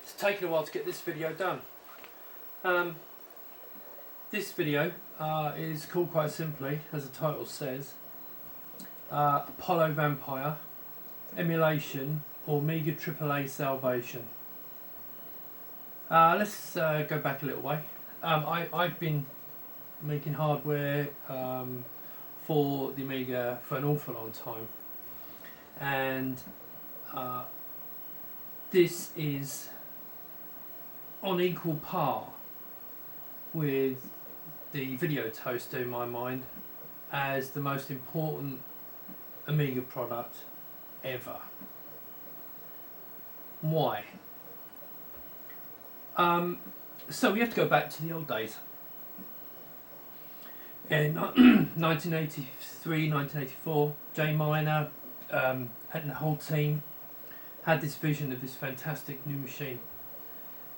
It's taken a while to get this video done. This video is called quite simply, as the title says, Apollo Vampire, Emulation or Amiga AAA Salvation. Let's go back a little way. I've been making hardware for the Amiga for an awful long time, and this is on equal par with the video toaster in my mind as the most important Amiga product ever. Why? So we have to go back to the old days. In 1983, 1984, Jay Miner and the whole team had this vision of this fantastic new machine.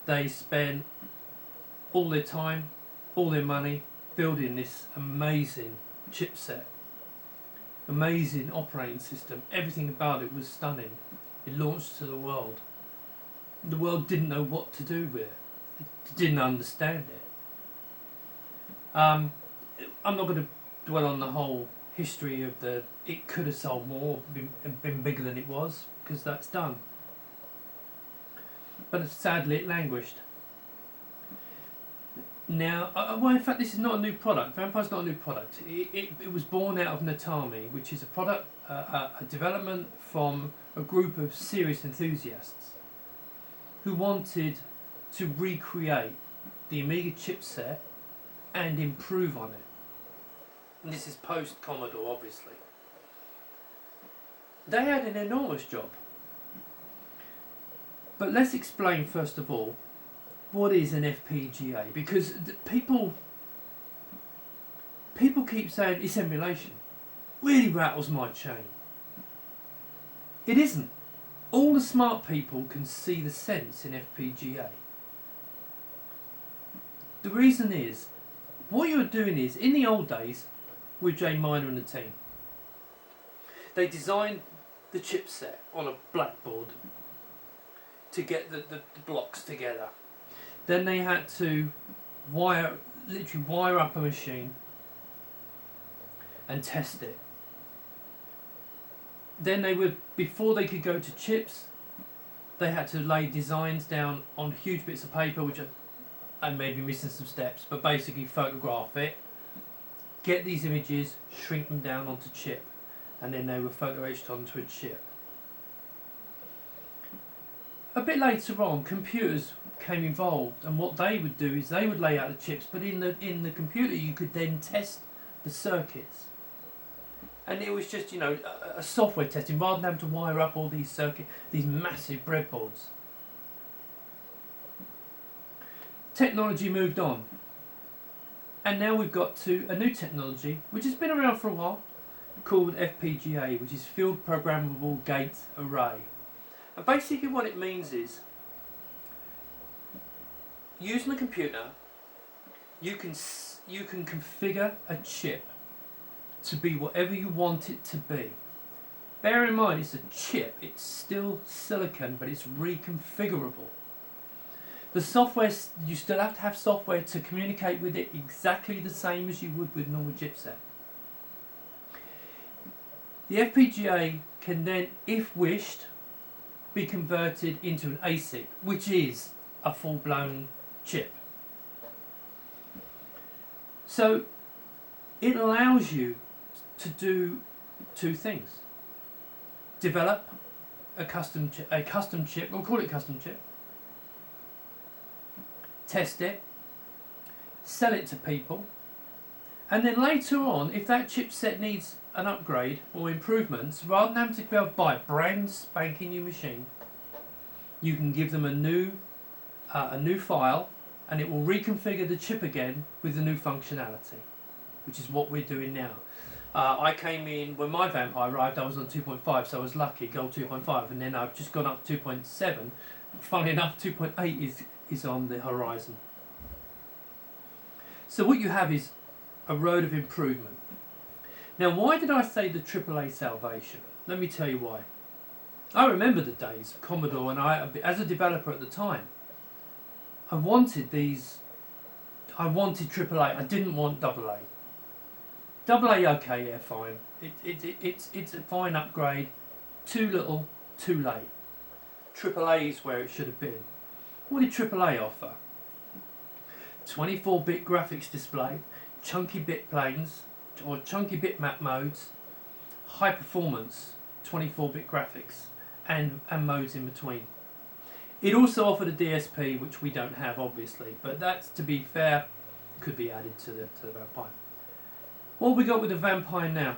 They spent all their time, all their money building this amazing chipset, amazing operating system. Everything about it was stunning. It launched to the world. The world didn't know what to do with it. It didn't understand it. I'm not going to dwell on the whole history of it could have sold more, been bigger than it was, because that's done. But sadly it languished. Now, well, in fact, this is not a new product. Vampire's not a new product. It was born out of Natami, which is a product, a development from a group of serious enthusiasts who wanted to recreate the Amiga chipset and improve on it. And this is post Commodore, obviously. They had an enormous job. But let's explain first of all what is an Fpga, because people keep saying it's emulation. Really rattles my chain. It isn't. All the smart people can see the sense in Fpga. The reason is, what you're doing is, in the old days, with Jay Miner and the team, they designed the chipset on a blackboard to get the blocks together. Then they had to literally wire up a machine and test it. Then before they could go to chips, they had to lay designs down on huge bits of paper, which I may be missing some steps, but basically photograph it, get these images, shrink them down onto chip, and then they were photo etched onto a chip. A bit later on, computers became involved, and what they would do is they would lay out the chips, but in the computer you could then test the circuits. And it was just, a software testing rather than having to wire up all these these massive breadboards. Technology moved on, and now we've got to a new technology which has been around for a while, called Fpga, which is Field Programmable Gate Array. And basically what it means is, using a computer, you can configure a chip to be whatever you want it to be. Bear in mind, it's a chip, it's still silicon, but it's reconfigurable. The software, you still have to have software to communicate with it exactly the same as you would with a normal chipset. The Fpga can then, if wished, be converted into an ASIC, which is a full-blown chip. So it allows you to do two things: develop a custom chip, we'll call it custom chip, test it, sell it to people, and then later on, if that chipset needs an upgrade or improvements, rather than having to go buy a brand spanking new machine, you can give them a new file, and it will reconfigure the chip again with the new functionality, which is what we're doing now. I came in, when my Vampire arrived, I was on 2.5, so I was lucky, gold 2.5, and then I've just gone up to 2.7. Funnily enough, 2.8 is on the horizon. So what you have is a road of improvement. Now, why did I say the AAA salvation? Let me tell you why. I remember the days of Commodore, and I, as a developer at the time, I wanted these. I wanted AAA. I didn't want AA. AA, okay, yeah, fine. It's a fine upgrade. Too little, too late. AAA is where it should have been. What did AAA offer? 24-bit graphics display, chunky bit planes, or chunky bitmap modes, high performance 24-bit graphics, and modes in between. It also offered a DSP, which we don't have, obviously, but that's, to be fair, could be added to the Vampire. What have we got with the Vampire now?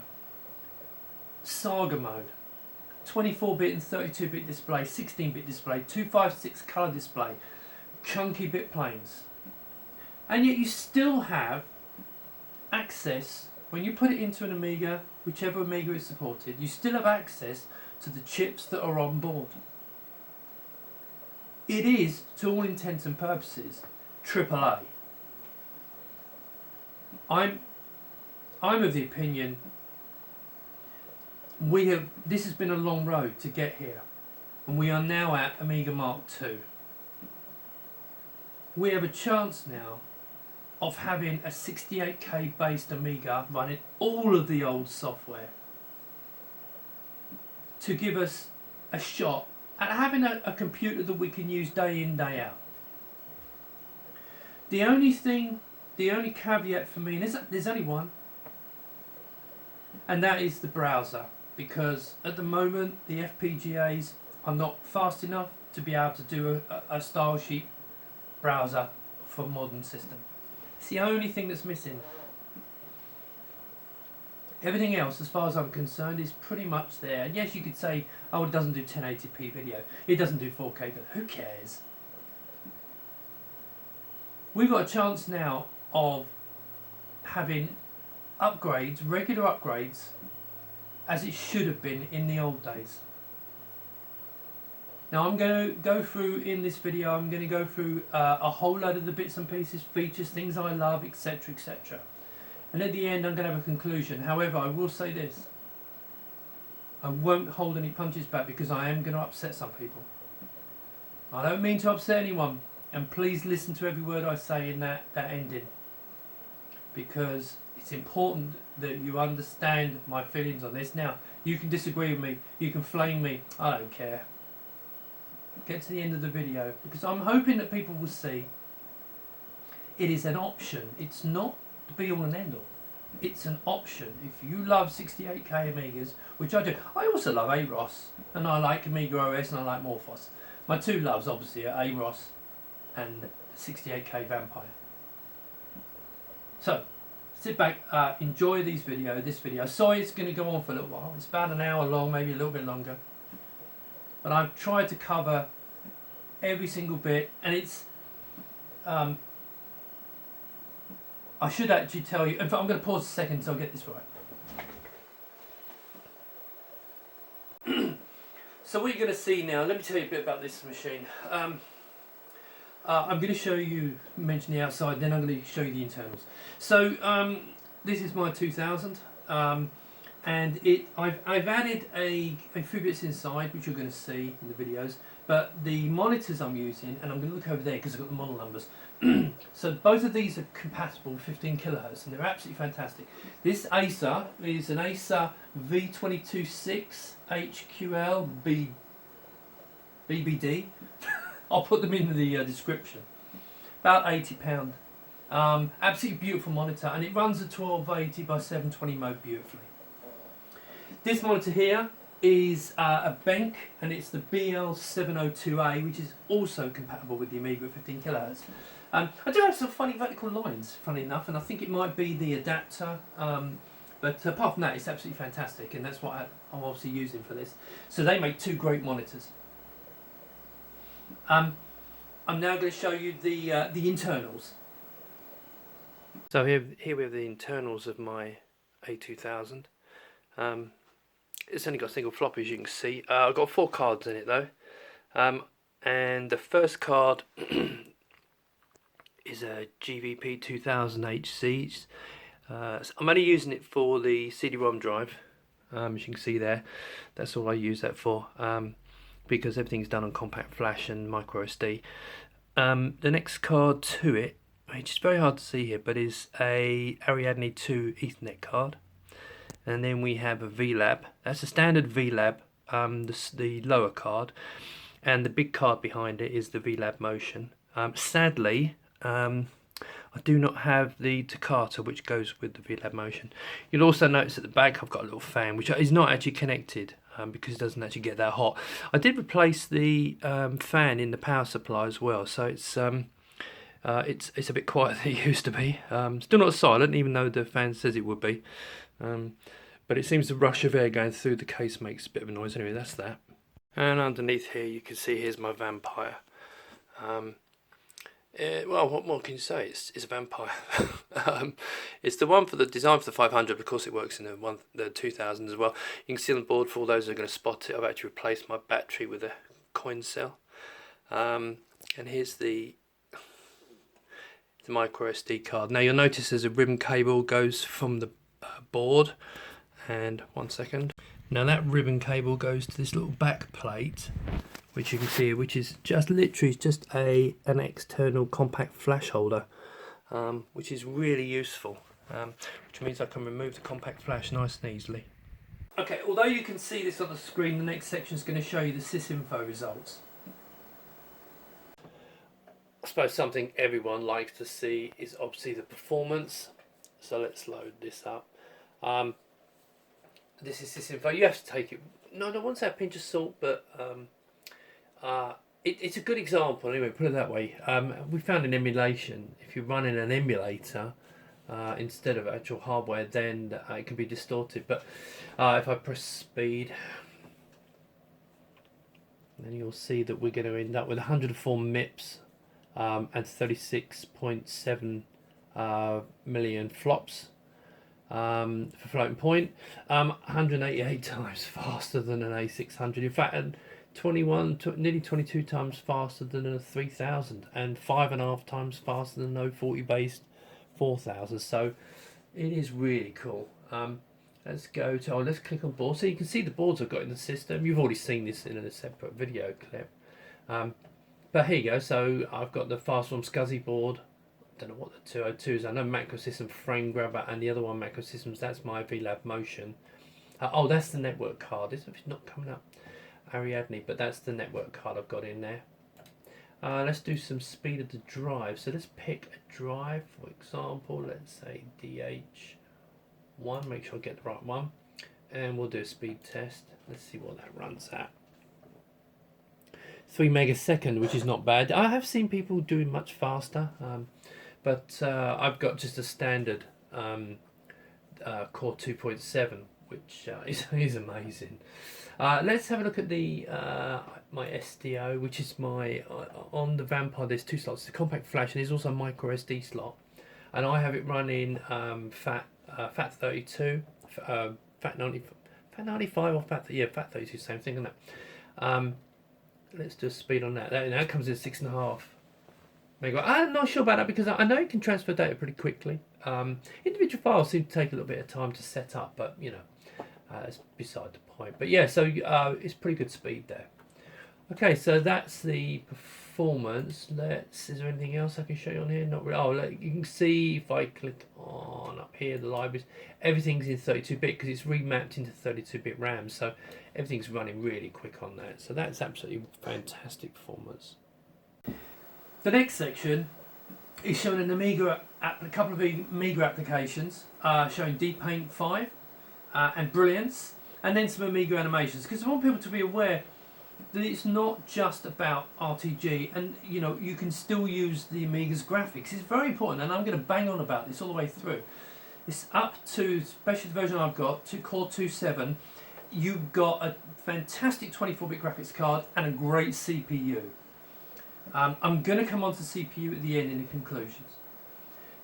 Saga mode. 24-bit and 32-bit display, 16-bit display, 256 colour display, chunky bit planes. And yet you still have access, when you put it into an Amiga, whichever Amiga is supported, you still have access to the chips that are on board. It is, to all intents and purposes, AAA. I'm of the opinion this has been a long road to get here, and we are now at Amiga Mark II. We have a chance now of having a 68K based Amiga running all of the old software to give us a shot at having a computer that we can use day in, day out. The only caveat for me, and there's only one, and that is the browser, because at the moment the Fpgas are not fast enough to be able to do a style sheet browser for a modern system. It's the only thing that's missing. Everything else, as far as I'm concerned, is pretty much there. And yes, you could say, oh, it doesn't do 1080p video, it doesn't do 4K, but who cares? We've got a chance now of having upgrades, regular upgrades, as it should have been in the old days. Now I'm going to go through, in this video, I'm going to go through a whole load of the bits and pieces, features, things I love, etc, etc. And at the end I'm going to have a conclusion. However, I will say this. I won't hold any punches back, because I am going to upset some people. I don't mean to upset anyone, and please listen to every word I say in that ending, because it's important that you understand my feelings on this. Now, you can disagree with me, you can flame me, I don't care. Get to the end of the video, because I'm hoping that people will see it is an option. It's not the be all and end all. It's an option. If you love 68K Amigas, which I do, I also love AROS, and I like Amiga OS, and I like Morphos. My two loves obviously are AROS and 68K Vampire. So sit back, enjoy this video. Sorry it's going to go on for a little while. It's about an hour long, maybe a little bit longer. But I've tried to cover every single bit, and it's I should actually tell you, in fact I'm going to pause a second so I'll get this right. So what you're going to see now, let me tell you a bit about this machine. I'm going to show you, mention the outside, then I'm going to show you the internals. So this is my 2000, and I've added a few bits inside, which you're going to see in the videos. But the monitors I'm using, and I'm going to look over there because I've got the model numbers. So both of these are compatible with 15 kilohertz, and they're absolutely fantastic. This Acer is an Acer V226 HQL BBD. I'll put them in the description. About £80. Absolutely beautiful monitor, and it runs a 1280 by 720 mode beautifully. This monitor here is a Benk, and it's the BL702A, which is also compatible with the Amiga at 15 kilohertz. I do have some funny vertical lines, funny enough, and I think it might be the adapter. But apart from that, it's absolutely fantastic, and that's what I'm obviously using for this. So they make two great monitors. I'm now going to show you the internals. So here we have the internals of my A2000. It's only got a single floppy, as you can see. I've got 4 cards in it though, and the first card is a GVP 2000 HC. So I'm only using it for the CD-ROM drive, as you can see there. That's all I use that for. because everything's done on compact flash and micro SD. The next card to it, which is very hard to see here, but is a Ariadne 2 Ethernet card. And then we have a VLAB. That's a standard VLAB, the lower card. And the big card behind it is the VLAB Motion. Sadly, I do not have the Toccata, which goes with the VLAB Motion. You'll also notice at the back I've got a little fan, which is not actually connected because it doesn't actually get that hot. I did replace the fan in the power supply as well, so it's a bit quiet than it used to be. Still not silent, even though the fan says it would be. But it seems the rush of air going through the case makes a bit of a noise. Anyway, that's that. And underneath here, you can see here's my Vampire. Well, what more can you say? It's a Vampire. It's the one for the design for the 500. Of course, it works in the 2000 as well. You can see on the board, for all those who are going to spot it, I've actually replaced my battery with a coin cell. And here's the micro SD card. Now you'll notice there's a ribbon cable goes from the board, and one second. Now that ribbon cable goes to this little back plate, which you can see, which is just literally just an external compact flash holder, which is really useful, which means I can remove the compact flash nice and easily. Okay, although you can see this on the screen, the next section is going to show you the sysinfo results. I suppose something everyone likes to see is obviously the performance. So let's load this up. This is sysinfo. You have to take it. No, I don't want to say a pinch of salt, but it's a good example. Anyway, put it that way. We found in emulation, if you're running an emulator instead of actual hardware, then it can be distorted. But if I press speed, then you'll see that we're going to end up with 104 MIPS. And 36.7 million flops for floating point, 188 times faster than an A600. In fact, and nearly 22 times faster than a 3000, and 5.5 times faster than an 040 based 4000. So it is really cool. Let's go to let's click on board, so you can see the boards I've got in the system. You've already seen this in a separate video clip. But here you go, so I've got the Fastform SCSI board. I don't know what the 202s. I know Macro System Frame Grabber, and the other one, Macro Systems, that's my VLAB Motion. Oh, that's the network card. It's not coming up, Ariadne, but that's the network card I've got in there. Let's do some speed of the drive. So let's pick a drive, for example, let's say DH1, make sure I get the right one. And we'll do a speed test. Let's see what that runs at. 3 megasecond, which is not bad. I have seen people doing much faster, but I've got just a standard Core 2.7, which is amazing. Let's have a look at the my SDO, which is my on the Vampire. There's two slots: the compact flash, and there's also a micro SD slot, and I have it running FAT32, FAT95 or FAT32, same thing, isn't it? Let's do a speed on that. That comes in 6.5 megabytes. I'm not sure about that because I know you can transfer data pretty quickly. Individual files seem to take a little bit of time to set up, but you know, that's beside the point. But yeah, so it's pretty good speed there. Okay, so that's the performance. Is there anything else I can show you on here? Not really. Oh, you can see if I click on up here, the libraries, everything's in 32-bit because it's remapped into 32-bit RAM. So everything's running really quick on that. So that's absolutely fantastic performance. The next section is showing an Amiga a couple of Amiga applications, showing Deep Paint 5 and Brilliance, and then some Amiga animations, because I want people to be aware that it's not just about RTG, and you know, you can still use the Amiga's graphics. It's very important, and I'm going to bang on about this all the way through. It's up to, especially the version I've got, to Core 2.7. You've got a fantastic 24-bit graphics card and a great CPU. I'm going to come on to CPU at the end in the conclusions.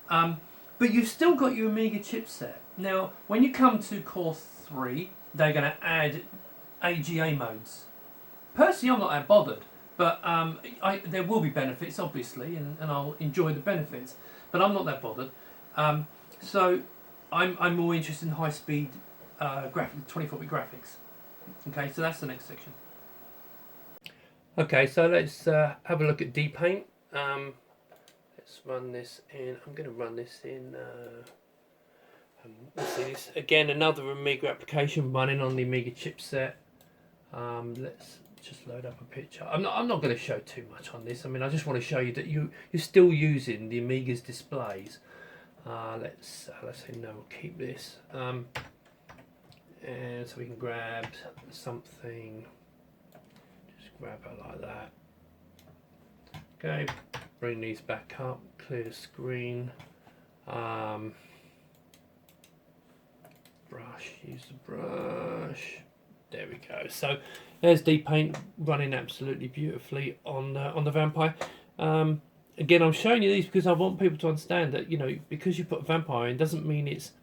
But you've still got your Amiga chipset. Now, when you come to Core 3, they're going to add AGA modes. Personally, I'm not that bothered, but there will be benefits, obviously, and I'll enjoy the benefits, but I'm not that bothered. So I'm more interested in high-speed 24-bit graphics. Okay, so that's the next section. Okay, so let's have a look at dpaint. Let's run this in. I'm going to run this in. Let's see this again. Another Amiga application running on the Amiga chipset. Let's just load up a picture. I'm not going to show too much on this. I mean, I just want to show you that you're still using the Amiga's displays. Let's say no. We'll keep this. And so we can grab something. Just grab it like that. Okay, bring these back up, clear the screen, brush, use the brush, there we go. So there's dpaint running absolutely beautifully on the Vampire. Again, I'm showing you these because I want people to understand that, you know, because you put Vampire in doesn't mean it's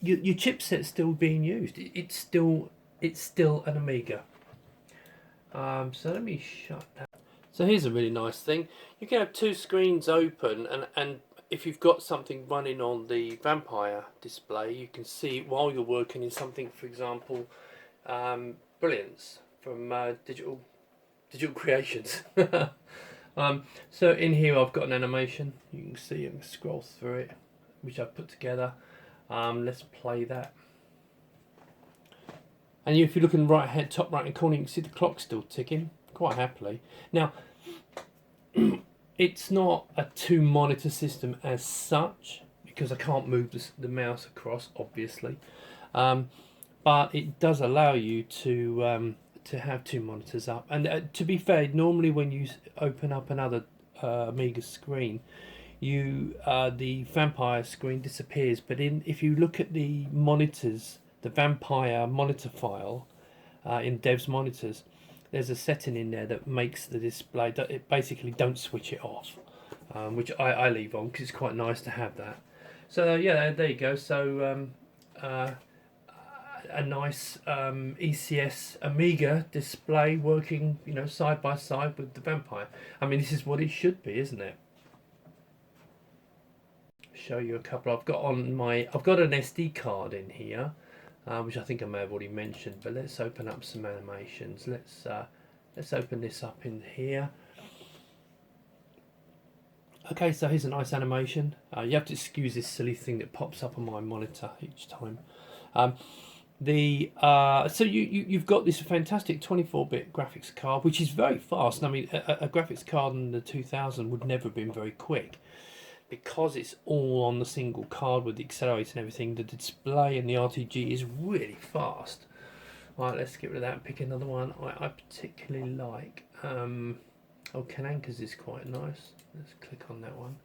your chipset's still being used. It's still an Amiga. So let me shut that. So here's a really nice thing. You can have two screens open, and if you've got something running on the Vampire display, you can see it while you're working in something, for example, Brilliance from Digital Creations. So in here I've got an animation. You can see and scroll through it, which I've put together. Let's play that. And if you look in the right hand, top right hand corner, you can see the clock still ticking quite happily. Now, it's not a two monitor system as such because I can't move the mouse across, obviously, but it does allow you to have two monitors up. And to be fair, normally when you open up another Amiga screen, the Vampire screen disappears. But if you look at the monitors, the Vampire monitor file in Dev's monitors, there's a setting in there that makes the display, it basically don't switch it off, which I leave on because it's quite nice to have that. So yeah, there you go. So a nice ECS Amiga display working, you know, side by side with the Vampire. I mean, this is what it should be, isn't it? Show you a couple. I've got an SD card in here, which I think I may have already mentioned. But let's open up some animations. Let's open this up in here. Okay, so here's a nice animation. You have to excuse this silly thing that pops up on my monitor each time. So you've got this fantastic 24-bit graphics card, which is very fast. I mean, a graphics card in the 2000 would never have been very quick. Because it's all on the single card with the accelerator and everything, the display and the RTG is really fast. Right, let's get rid of that and pick another one I particularly like. Kananka's is quite nice. Let's click on that one.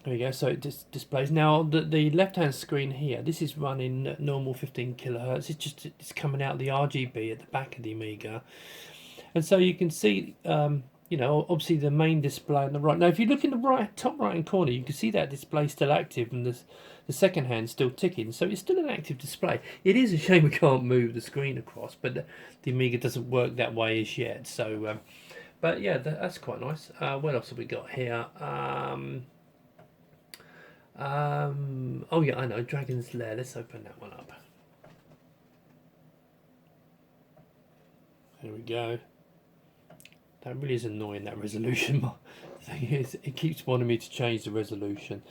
There we go, so it displays. Now, the left-hand screen here, this is running at normal 15 kilohertz. It's coming out the RGB at the back of the Amiga. And so you can see... you know, obviously the main display on the right. Now, if you look in the top right hand corner, you can see that display still active and the second hand still ticking. So it's still an active display. It is a shame we can't move the screen across, but the Amiga doesn't work that way as yet. So, but yeah, that's quite nice. What else have we got here? Oh yeah, I know, Dragon's Lair. Let's open that one up. There we go. That really is annoying, that resolution. The thing is, it keeps wanting me to change the resolution.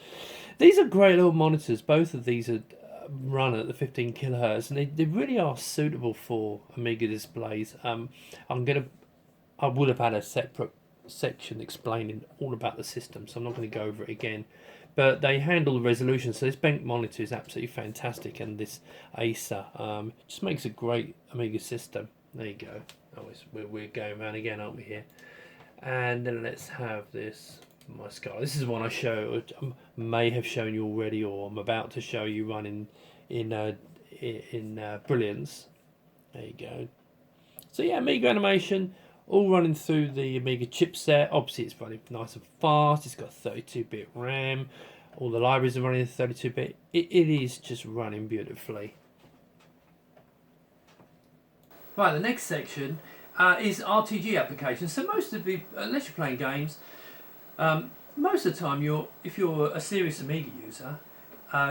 These are great little monitors. Both of these are run at the 15 kilohertz, and they really are suitable for Amiga displays. I would have had a separate section explaining all about the system, so I'm not going to go over it again. But they handle the resolution, so this bank monitor is absolutely fantastic, and this Acer just makes a great Amiga system. There you go. Oh, we're going around again, aren't we here? And then let's have this my scar. This is one I may have shown you already, or I'm about to show you running in Brilliance. There you go. So yeah, Amiga animation, all running through the Amiga chipset. Obviously, it's running nice and fast. It's got 32-bit RAM. All the libraries are running in 32-bit. It is just running beautifully. Right, the next section is RTG applications. So most of the, unless you're playing games, most of the time if you're a serious Amiga user,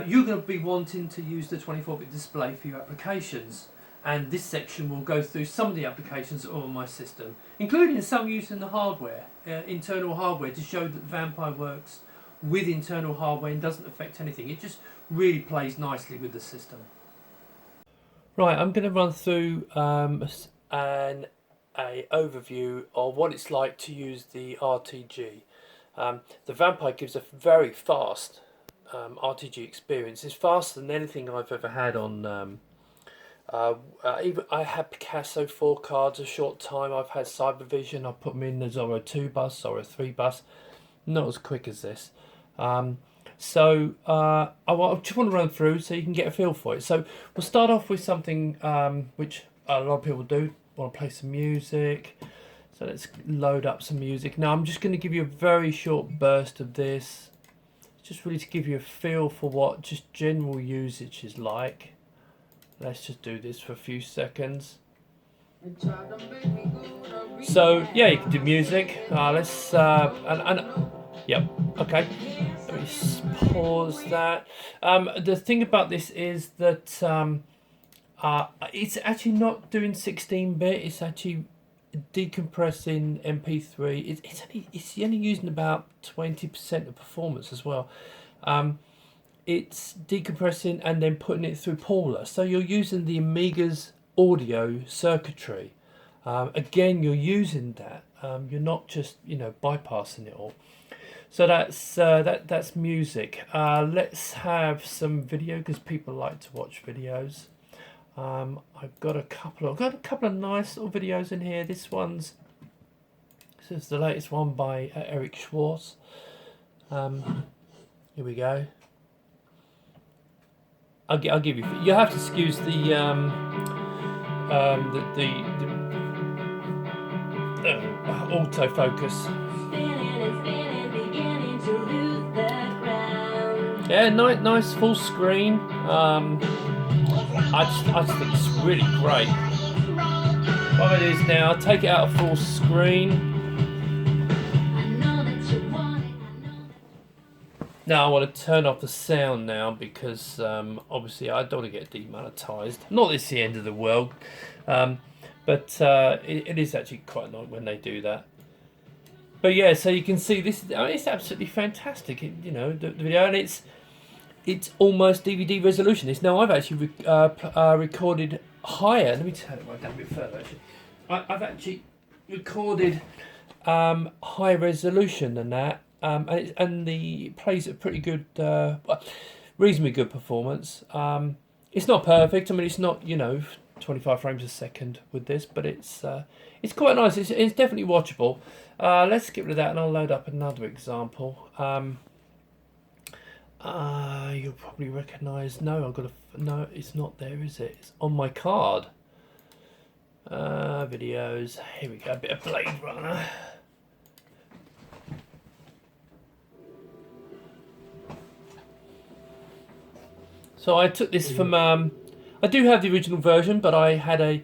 you're going to be wanting to use the 24-bit display for your applications. and this section will go through some of the applications that are on my system, including some using the hardware, internal hardware, to show that Vampire works with internal hardware and doesn't affect anything. It just really plays nicely with the system. Right, I'm going to run through an overview of what it's like to use the RTG. The Vampire gives a very fast RTG experience. It's faster than anything I've ever had on. Even I had Picasso 4 cards a short time. I've had Cybervision. I put them in the Zorro 2 bus, Zorro 3 bus. Not as quick as this. So I just want to run through so you can get a feel for it. So we'll start off with something which a lot of people do. Want to play some music. So let's load up some music. Now I'm just going to give you a very short burst of this. Just really to give you a feel for what just general usage is like. Let's just do this for a few seconds. So yeah, you can do music. Let's yep, okay. Let me pause that. The thing about this is that it's actually not doing 16-bit. It's actually decompressing MP3. It's only using about 20% of performance as well. It's decompressing and then putting it through Paula. So you're using the Amiga's audio circuitry. Again, you're using that. You're not just bypassing it all. So that's music. Let's have some video because people like to watch videos. I've got a couple of nice little videos in here. This is the latest one by Eric Schwartz. Here we go. I'll give you. You have to excuse the autofocus. Yeah, nice full screen. I just think it's really great. What it is now, I'll take it out of full screen. Now I want to turn off the sound now because obviously I don't want to get demonetized. Not that it's the end of the world, but it is actually quite annoying when they do that. But yeah, so you can see this. It's absolutely fantastic. The video, and it's almost DVD resolution. Now I've actually recorded higher. Let me turn it right down a bit further. Actually, I've actually recorded higher resolution than that. And the plays a pretty good, reasonably good performance. It's not perfect. I mean, it's not 25 frames a second with this, but it's quite nice. It's definitely watchable. Let's get rid of that, and I'll load up another example. You'll probably recognise. No, no. It's not there, is it? It's on my card. Videos. Here we go. A bit of Blade Runner. So I took this from. I do have the original version, but I had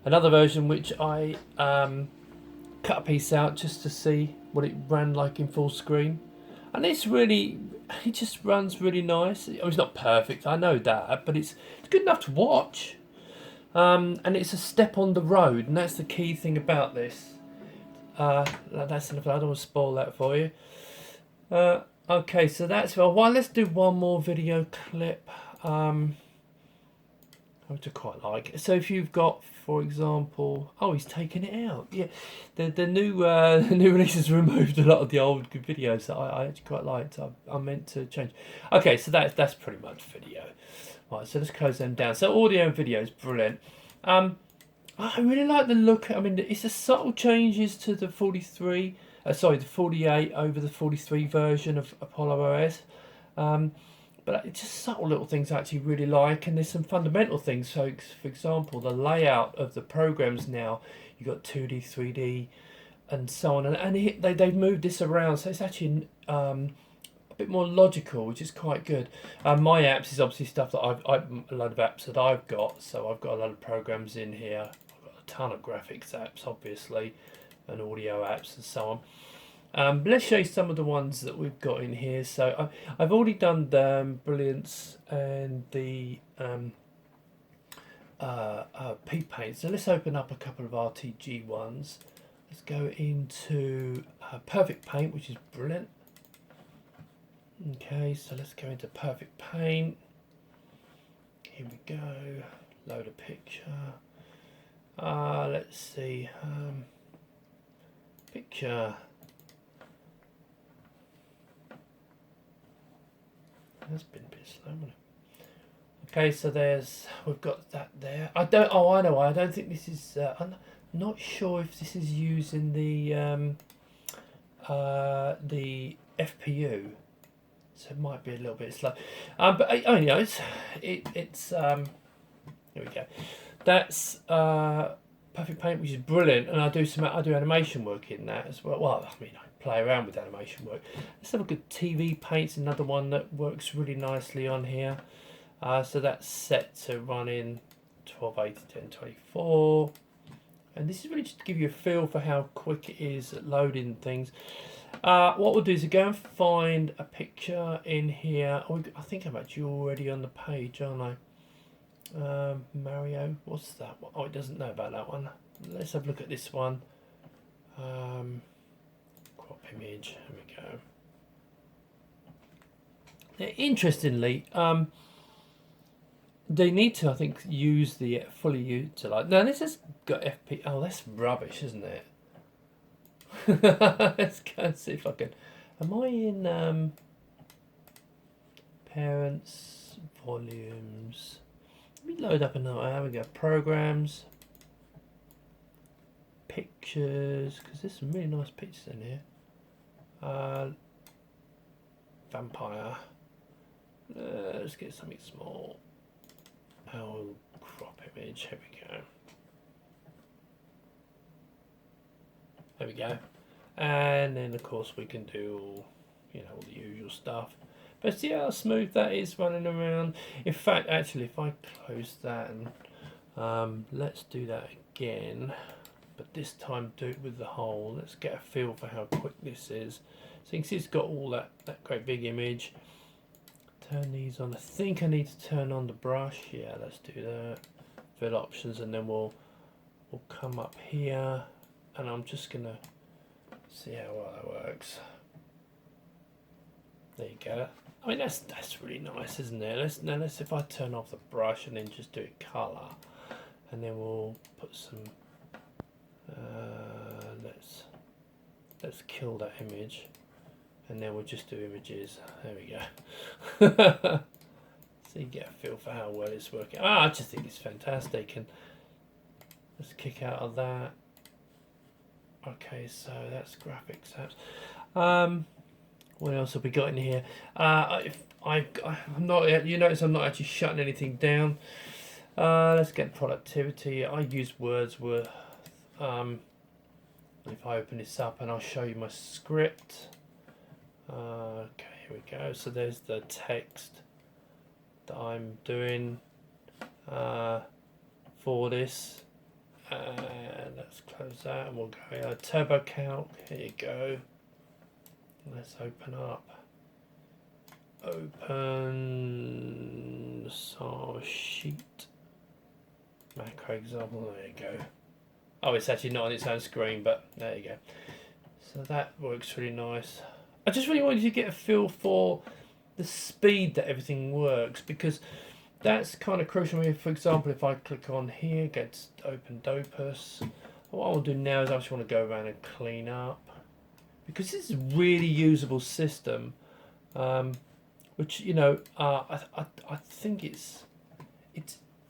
another version which I cut a piece out just to see what it ran like in full screen, and it just runs really nice. I mean, it's not perfect, I know that, but it's good enough to watch. And it's a step on the road, and that's the key thing about this. That's enough. I don't want to spoil that for you. Okay, so that's well. Let's do one more video clip. Which I quite like. So if you've got, for example, he's taken it out. Yeah, the new releases removed a lot of the old good videos that I actually quite liked. I meant to change. Okay, so that's pretty much video. Right, so let's close them down. So audio and video is brilliant. I really like the look. I mean, it's the subtle changes to the 48 over the 43 version of Apollo OS. But it's just subtle little things I actually really like, and there's some fundamental things. So, for example, the layout of the programs now, you've got 2D, 3D, and so on, and they've moved this around, so it's actually a bit more logical, which is quite good. My apps is obviously stuff that a lot of apps that I've got, so I've got a lot of programs in here. I've got a ton of graphics apps, obviously, and audio apps and so on. Let's show you some of the ones that we've got in here. So I've already done the Brilliance and the P Paint. So let's open up a couple of RTG ones. Let's go into Perfect Paint, which is brilliant. Okay, so let's go into Perfect Paint. Here we go. Load a picture. Let's see. Picture. That's been a bit slow, hasn't it? Okay, so we've got that there. I know. I don't think this is. I'm not sure if this is using the FPU, so it might be a little bit slow. But you know, it's here we go. That's Perfect Paint, which is brilliant, and I do animation work in that as well. Well, I mean, I play around with animation work. Let's have a good TV Paint's another one that works really nicely on here. So that's set to run in 1280 1024, and this is really just to give you a feel for how quick it is at loading things. What we'll do is go and find a picture in here. Oh, I think I'm actually already on the page, aren't I? Mario, what's that one? Oh, it doesn't know about that one. Let's have a look at this one. Crop image, there we go. Now, interestingly, they need to, I think, use the fully utilize. Now this has got FP. Oh, that's rubbish, isn't it? Let's go and see if I can. Am I in parents, volumes? Let me load up another. There we go. Programs, pictures, because there's some really nice pictures in here. Vampire. Let's get something small. Oh, crop image. Here we go. There we go. And then of course we can do all, all the usual stuff. But see how smooth that is running around. In fact, actually, if I close that and let's do that again, but this time do it with the whole. Let's get a feel for how quick this is. So you can see it's got all that great big image. Turn these on. I think I need to turn on the brush. Yeah, let's do that. Fill options, and then we'll come up here, and I'm just gonna see how well that works. There you go. I mean, that's really nice, isn't it? Let's if I turn off the brush and then just do it color, and then we'll put some. Let's kill that image, and then we'll just do images. There we go. So you get a feel for how well it's working. I just think it's fantastic, and let's kick out of that. Okay, so that's graphics apps. What else have we got in here? I'm not. You notice I'm not actually shutting anything down. Let's get productivity. I use Wordsworth. If I open this up and I'll show you my script. Okay, here we go. So there's the text that I'm doing for this. And let's close that, and we'll go Turbo Calc. Here you go. Let's open up. Open source sheet. Macro example. There you go. Oh, it's actually not on its own screen, but there you go. So that works really nice. I just really wanted you to get a feel for the speed that everything works, because that's kind of crucial. For example, if I click on here, get open Dopus. What I'll do now is I just want to go around and clean up, because this is a really usable system, which I think it's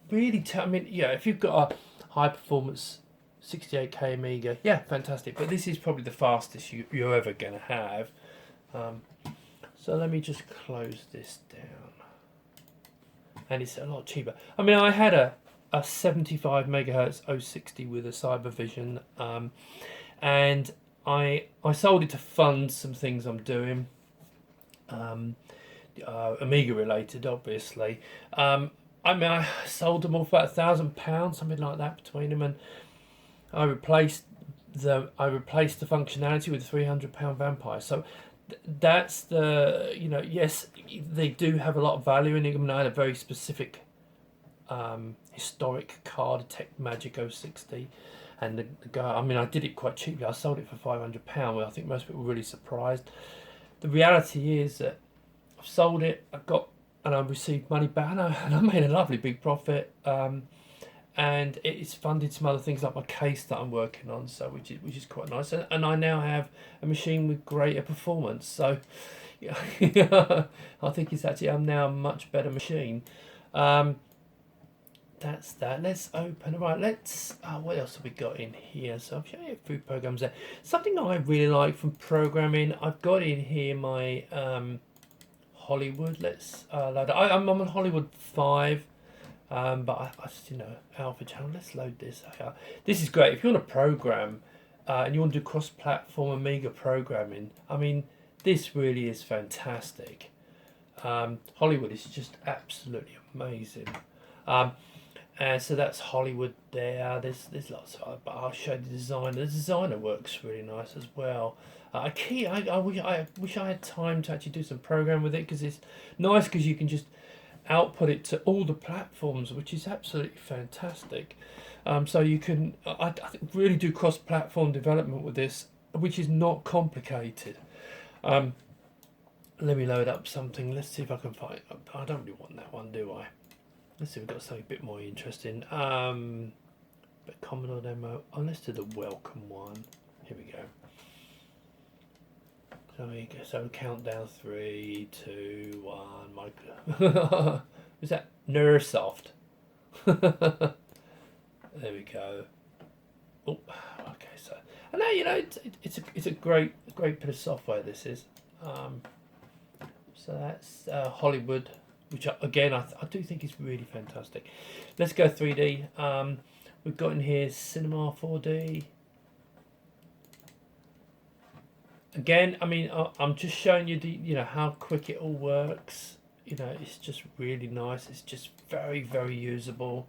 really. I mean, yeah, if you've got a high performance 68K Amiga, yeah, fantastic. But this is probably the fastest you're ever going to have. So let me just close this down. And it's a lot cheaper. I mean, I had a 75 megahertz 060 with a Cybervision, and I sold it to fund some things I'm doing, Amiga related, obviously. I mean, I sold them all for about £1,000, something like that between them, and I replaced the functionality with a £300 Vampire. So that's the, yes, they do have a lot of value in it. I mean, I had a very specific historic card, Tech Magic 060, and the guy, I mean, I did it quite cheaply. I sold it for £500. I think most people were really surprised. The reality is that I've sold it, and I received money back, and I made a lovely big profit. And it's funded some other things like my case that I'm working on, so which is quite nice. And I now have a machine with greater performance. So yeah, I think it's actually, I'm now a much better machine. That's that. Let's open. Right, let's. What else have we got in here? So I've shown you a few programs there. Something I really like from programming. I've got in here my Hollywood. Let's load it. I'm on Hollywood 5. But I Alpha Channel. Let's load this. This is great if you want to program and you want to do cross-platform Amiga programming. I mean, this really is fantastic. Hollywood is just absolutely amazing. And so that's Hollywood there. There's lots of, but I'll show you the design. The designer works really nice as well. I wish I had time to actually do some program with it, because it's nice because you can just output it to all the platforms, which is absolutely fantastic. So you can, I think, really do cross-platform development with this, which is not complicated. Let me load up something. Let's see if I can find. I don't really want that one, do I? Let's see if we've got something a bit more interesting. But Commodore Demo. Oh, let's do the welcome one. Here we go. So countdown 3, 2, 1. Was that Nersoft? There we go. Oh, okay. So, and now it's a great bit of software. This is. So that's Hollywood, which again I do think is really fantastic. Let's go 3D. We've got in here Cinema 4D. Again, I mean, I'm just showing you how quick it all works. It's just really nice. It's just very, very usable.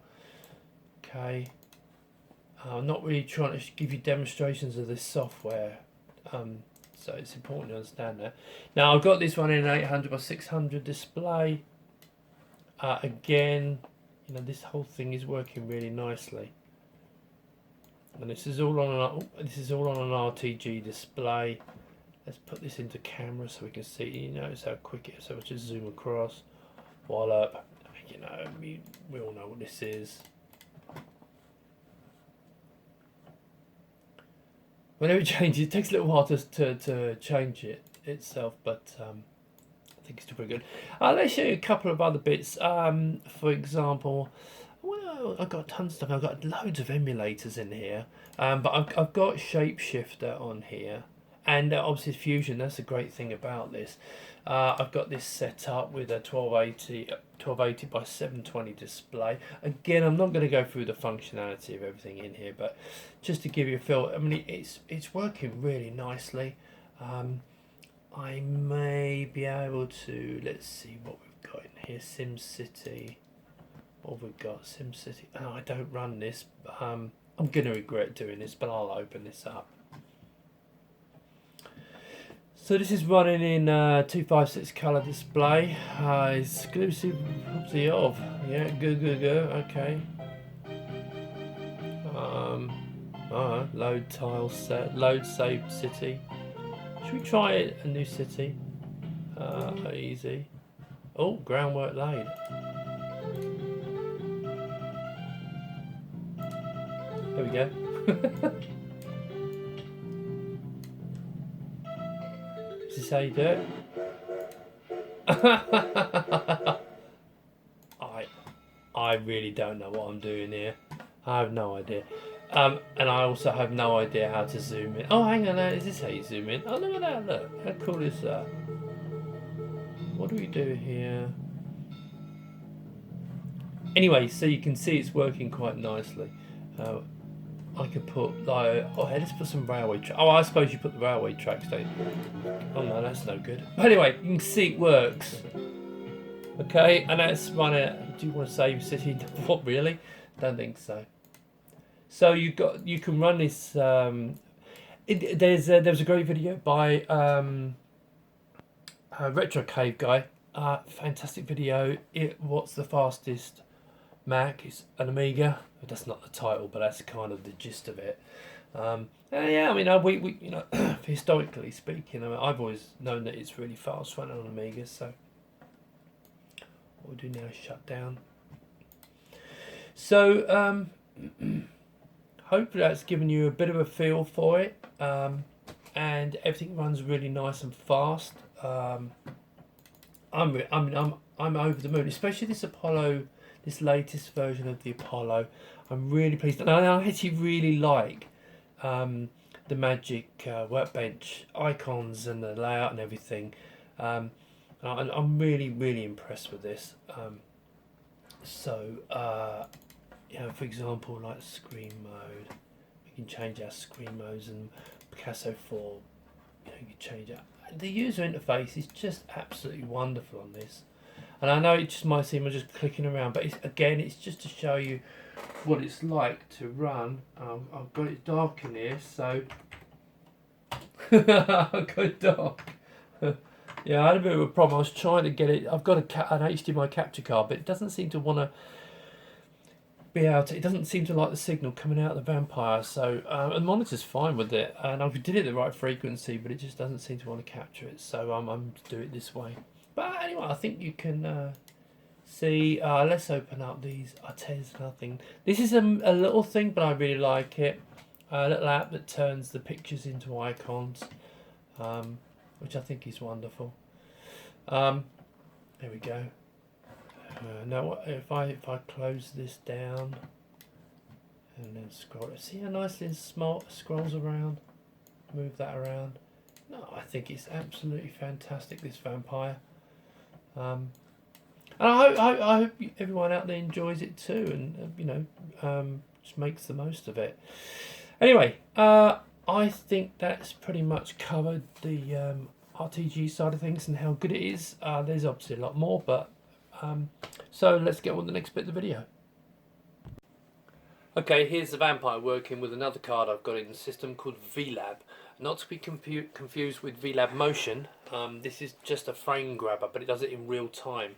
Okay. I'm not really trying to give you demonstrations of this software. So it's important to understand that. Now I've got this one in an 800 by 600 display. Again, this whole thing is working really nicely. And this is all on an RTG display. Let's put this into camera so we can see, notice how quick it is. So let's just zoom across. Wallop. We all know what this is. Whenever it changes, it takes a little while to change it itself, but I think it's still pretty good. Let's show you a couple of other bits. For example, well, I've got tons of stuff. I've got loads of emulators in here, but I've got Shapeshifter on here. And obviously Fusion, that's a great thing about this. I've got this set up with a 1280 by 720 display. Again, I'm not going to go through the functionality of everything in here, but just to give you a feel, I mean, it's working really nicely. I may be able to, let's see what we've got in here. SimCity. What have we got? SimCity. Oh, I don't run this. I'm going to regret doing this, but I'll open this up. So this is running in 256 colour display, exclusive of, yeah, go, okay. Load tile set, load saved city. Should we try a new city? Easy. Oh, groundwork laid. There we go. Is this how you do it? I really don't know what I'm doing here. I have no idea. And I also have no idea how to zoom in. Oh, hang on, is this how you zoom in? Oh, look at that, look. How cool is that? What do we do here? Anyway, so you can see it's working quite nicely. I could put like, oh, let's put some railway tracks. Oh, I suppose you put the railway tracks, don't you? Oh no, that's no good. But anyway, you can see it works. Okay, and that's running. Do you want to save city? What, really? Don't think so. So you can run this. There was a great video by Retro Cave guy. Fantastic video. What's the fastest Mac. It's an Amiga. That's not the title, but that's kind of the gist of it. Yeah, I mean, we you know, historically speaking, I mean, I've always known that it's really fast running on Amigas. So what we do now is shut down. So hopefully that's given you a bit of a feel for it, and everything runs really nice and fast. I'm over the moon, especially this Apollo, this latest version of the Apollo. I'm really pleased, and I actually really like the Magic Workbench icons and the layout and everything. I'm really impressed with this. You know, for example, like screen mode, we can change our screen modes, and Picasso 4, you know, you can change it. The user interface is just absolutely wonderful on this. And I know it just might seem I'm just clicking around, but it's just to show you what it's like to run. I've got it dark in here, so I've got it dark. Yeah, I had a bit of a problem. I was trying to get it. I've got an HDMI capture card, but it doesn't seem to want to be able to. It doesn't seem to like the signal coming out of the Vampire. So the monitor's fine with it, and I did it at the right frequency, but it just doesn't seem to want to capture it. So I'm do it this way. But anyway, I think you can see. Let's open up these. I tell you, there's nothing. This is a little thing, but I really like it. A little app that turns the pictures into icons, which I think is wonderful. There we go. Now, if I close this down and then scroll, see how nicely it scrolls around. Move that around. No, I think it's absolutely fantastic, this Vampire. And I hope everyone out there enjoys it too, and you know, just makes the most of it. Anyway, I think that's pretty much covered the RTG side of things and how good it is. There's obviously a lot more, but so let's get on with the next bit of the video. Okay, here's the Vampire working with another card I've got in the system called VLab. Not to be confused with VLab Motion. This is just a frame grabber, but it does it in real time.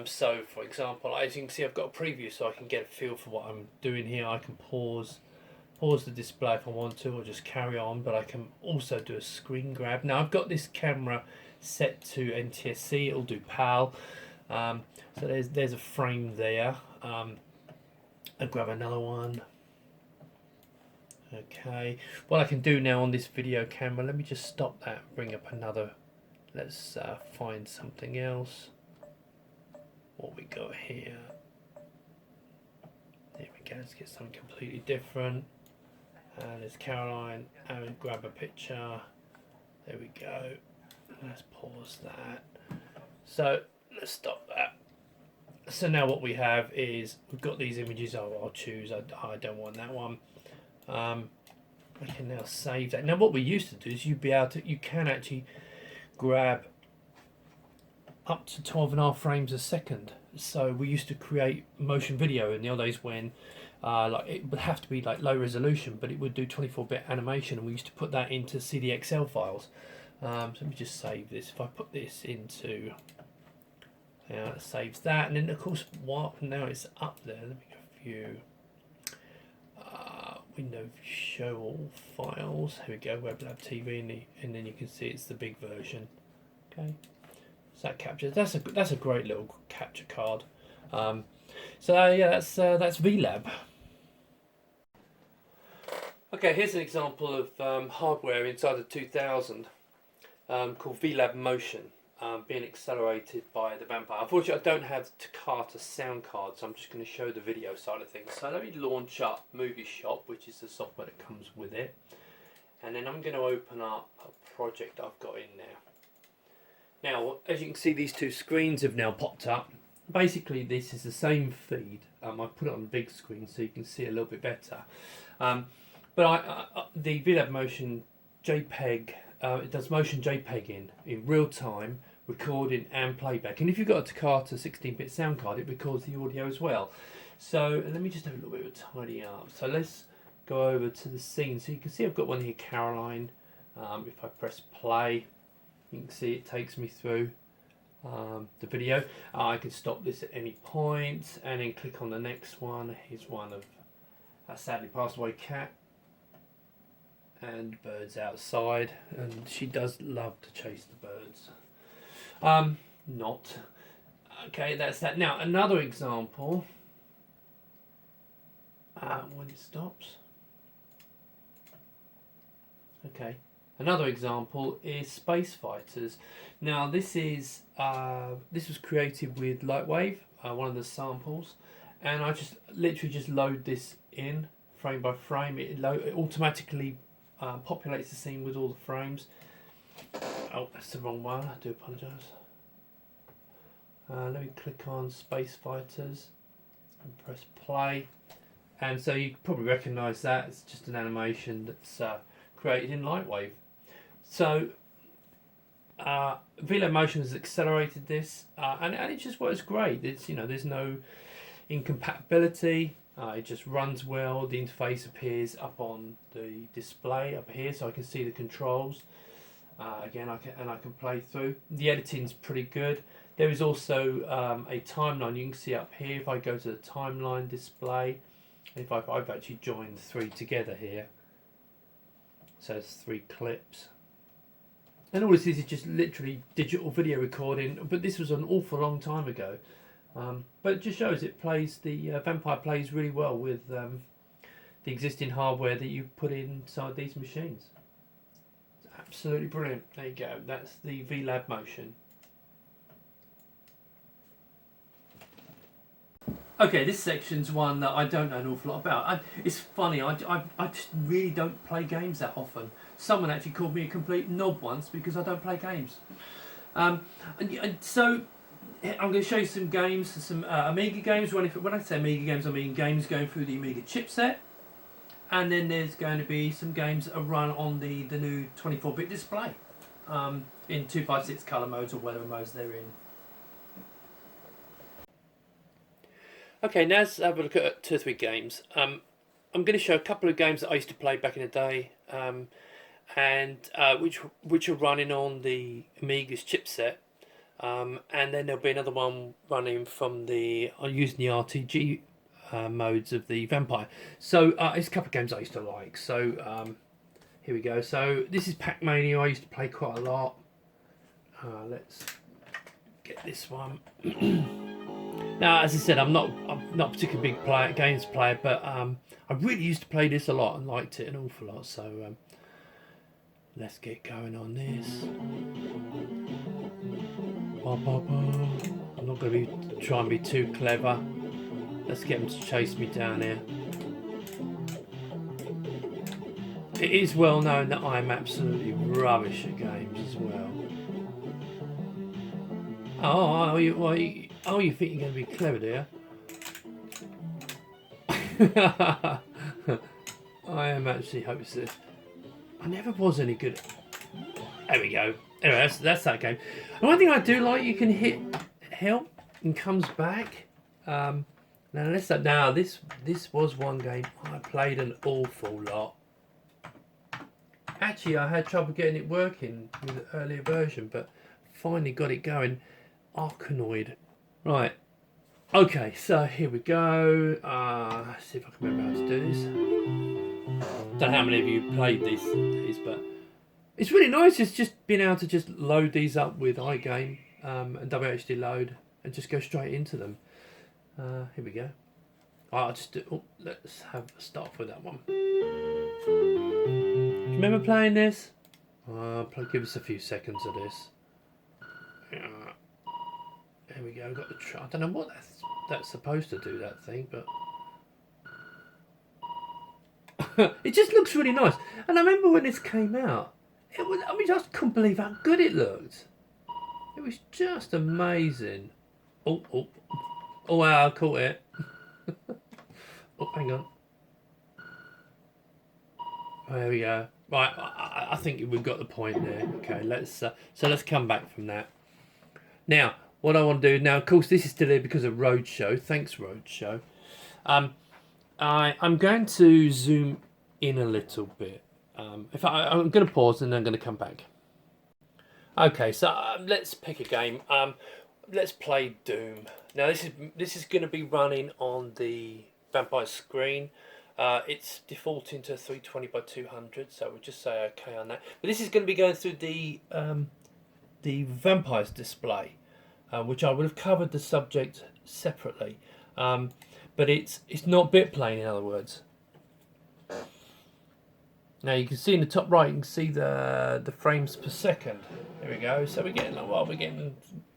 So, for example, as you can see, I've got a preview, so I can get a feel for what I'm doing here. I can pause the display if I want to, or just carry on. But I can also do a screen grab. Now, I've got this camera set to NTSC. It'll do PAL. So there's a frame there. I'll grab another one. Okay, what I can do now on this video camera, let me just stop that, bring up another. Let's find something else. What we got here? There we go, let's get something completely different. There's Caroline, and grab a picture. There we go. Let's pause that. So let's stop that. So now what we have is we've got these images. I'll choose. I don't want that one. We can now save that. Now what we used to do is you can actually grab up to 12.5 frames a second. So we used to create motion video in the old days when like it would have to be like low resolution, but it would do 24-bit animation, and we used to put that into CDXL files. So let me just save this. If I put this into it saves that, and then of course now it's up there. Let me go view. Window show all files. Here we go, WebLab TV, and then you can see it's the big version. Okay, so that captures. That's a great little capture card. So yeah, that's VLab. Okay, here's an example of hardware inside the 2000 called VLab Motion. Being accelerated by the Vampire. Unfortunately, I don't have the Takata sound card, so I'm just going to show the video side of things. So let me launch up Movie Shop, which is the software that comes with it, and then I'm going to open up a project I've got in there. Now, as you can see, these two screens have now popped up. Basically, this is the same feed. I put it on the big screen so you can see it a little bit better. But the VLab Motion JPEG. It does motion JPEG in real time, recording and playback. And if you've got a Takata 16-bit sound card, it records the audio as well. So let me just have a little bit of a tidy up. So let's go over to the scene. So you can see I've got one here, Caroline. If I press play, you can see it takes me through. the video. I can stop this at any point and then click on the next one. Here's one of a sadly passed away cat and birds outside, and she does love to chase the birds. Not. Okay, that's that. Now another example, when it stops. Okay, another example is Space Fighters. Now this is this was created with Lightwave, one of the samples, and I just literally just load this in frame by frame. It automatically populates the scene with all the frames. Oh, that's the wrong one. I do apologise. Let me click on Space Fighters and press play, and so you probably recognise that it's just an animation that's created in Lightwave. So VLab Motion has accelerated this, and it just works great. It's, you know, there's no incompatibility. It just runs well. The interface appears up on the display up here, so I can see the controls. Again, I can play through. The editing's pretty good. There is also a timeline you can see up here. If I go to the timeline display, if I've actually joined 3 together here, so it's 3 clips. And all this is just literally digital video recording, but this was an awful long time ago. But it just shows it plays, the Vampire plays really well with the existing hardware that you put inside these machines. It's absolutely brilliant. There you go, that's the VLab Motion. Okay, this section's one that I don't know an awful lot about. It's funny, I just really don't play games that often. Someone actually called me a complete knob once because I don't play games. And so I'm going to show you some games, some Amiga games. When I say Amiga games, I mean games going through the Amiga chipset. And then there's going to be some games that are run on the new 24-bit display in 256 colour modes or whatever modes they're in. Okay, now let's have a look at 2 or 3 games. I'm going to show a couple of games that I used to play back in the day, and which are running on the Amiga's chipset, and then there'll be another one running from using the RTG modes of the Vampire. So it's a couple of games I used to like. So here we go. So this is Pac-Mania. I used to play quite a lot. Let's get this one. Now, as I said, I'm not a particularly big games player, but I really used to play this a lot and liked it an awful lot. So let's get going on this. I'm not going to try and be too clever. Let's get them to chase me down here. It is well known that I'm absolutely rubbish at games as well. Oh, you think you're going to be clever, do you? I am actually hopeless. I never was any good. There we go. Anyway, that's that game. And one thing I do like, you can hit help and comes back. Now this was one game I played an awful lot. Actually, I had trouble getting it working with the earlier version, but finally got it going. Arkanoid. Right. Okay, so here we go. Let's see if I can remember how to do this. Don't know how many of you played these, but it's really nice. It's just being able to just load these up with iGame and WHD load and just go straight into them. Here we go. I'll just do. Oh, let's start with that one. Do you remember playing this? Give us a few seconds of this. There we go. Got the I don't know what that's supposed to do, that thing, but it just looks really nice. And I remember when this came out, it was. I mean, I just couldn't believe how good it looked. It was just amazing. Oh! Wow! I caught it. Oh, hang on. There we go. Right, I think we've got the point there. Okay, let's come back from that. Now, what I want to do now, of course, this is still here because of Roadshow. Thanks, Roadshow. I'm going to zoom in a little bit. In fact, I'm going to pause and then I'm going to come back. Okay, so let's pick a game. Let's play Doom. Now this is going to be running on the Vampire screen. It's defaulting to 320 by 200, so we'll just say okay on that. But this is going to be going through the Vampire's display, which I would have covered the subject separately. But it's not bit plane, in other words. Now you can see in the top right, you can see the frames per second. There we go. So we're getting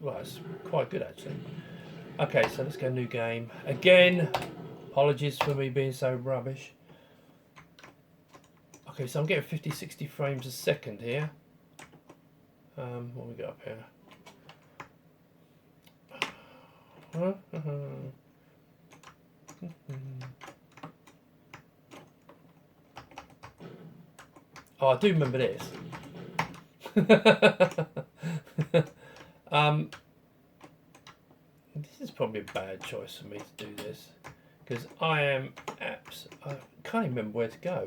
well, it's quite good actually. Okay, so let's go new game again. Apologies for me being so rubbish. Okay, so I'm getting 50-60 frames a second here. What we got up here? Oh, I do remember this. This is probably a bad choice for me to do this because I can't even remember where to go.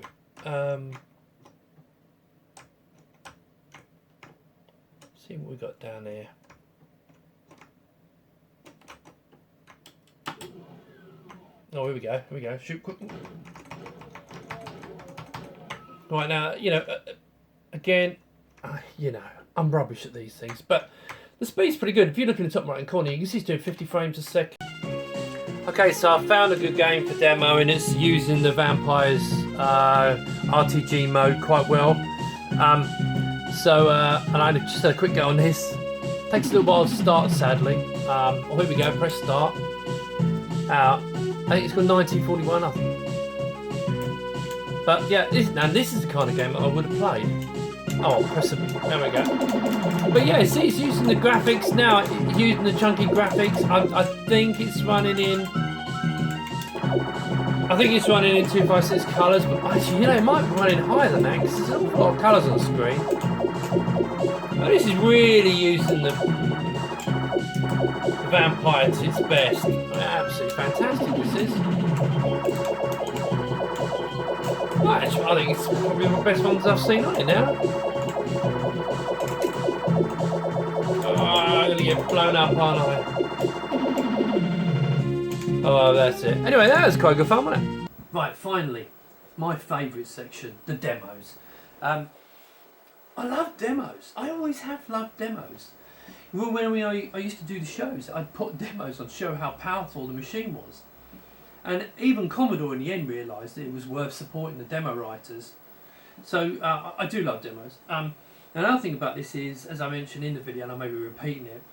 See what we got down here. Oh, here we go. Here we go. Shoot quick. Right now, you know, again, you know, I'm rubbish at these things, but the speed's pretty good. If you look in the top right hand corner, you can see it's doing 50 frames a second. Okay, so I found a good game for demo, and it's using the Vampire's RTG mode quite well. And I just had a quick go on this. Takes a little while to start, sadly. Oh, here we go. Press start. I think it's got 1941, I think. But yeah, this is the kind of game that I would have played. Oh, press it. There we go. But yeah, see, it's using the graphics now. Using the chunky graphics. I think it's running in. I think it's running in 256 colours, but actually, you know, it might be running higher than that because there's an awful lot of colours on the screen. But this is really using the Vampire to its best. Absolutely fantastic, this is. Well, actually, I think it's probably one of the best ones I've seen on it now. Oh, I'm going to get blown up, aren't I? Oh, that's it. Anyway, that was quite good fun, wasn't it? Right, finally, my favourite section, the demos. I love demos. I always have loved demos. When I used to do the shows, I'd put demos on to show how powerful the machine was. And even Commodore in the end realised that it was worth supporting the demo writers. So I do love demos. Another thing about this is, as I mentioned in the video, and I may be repeating it,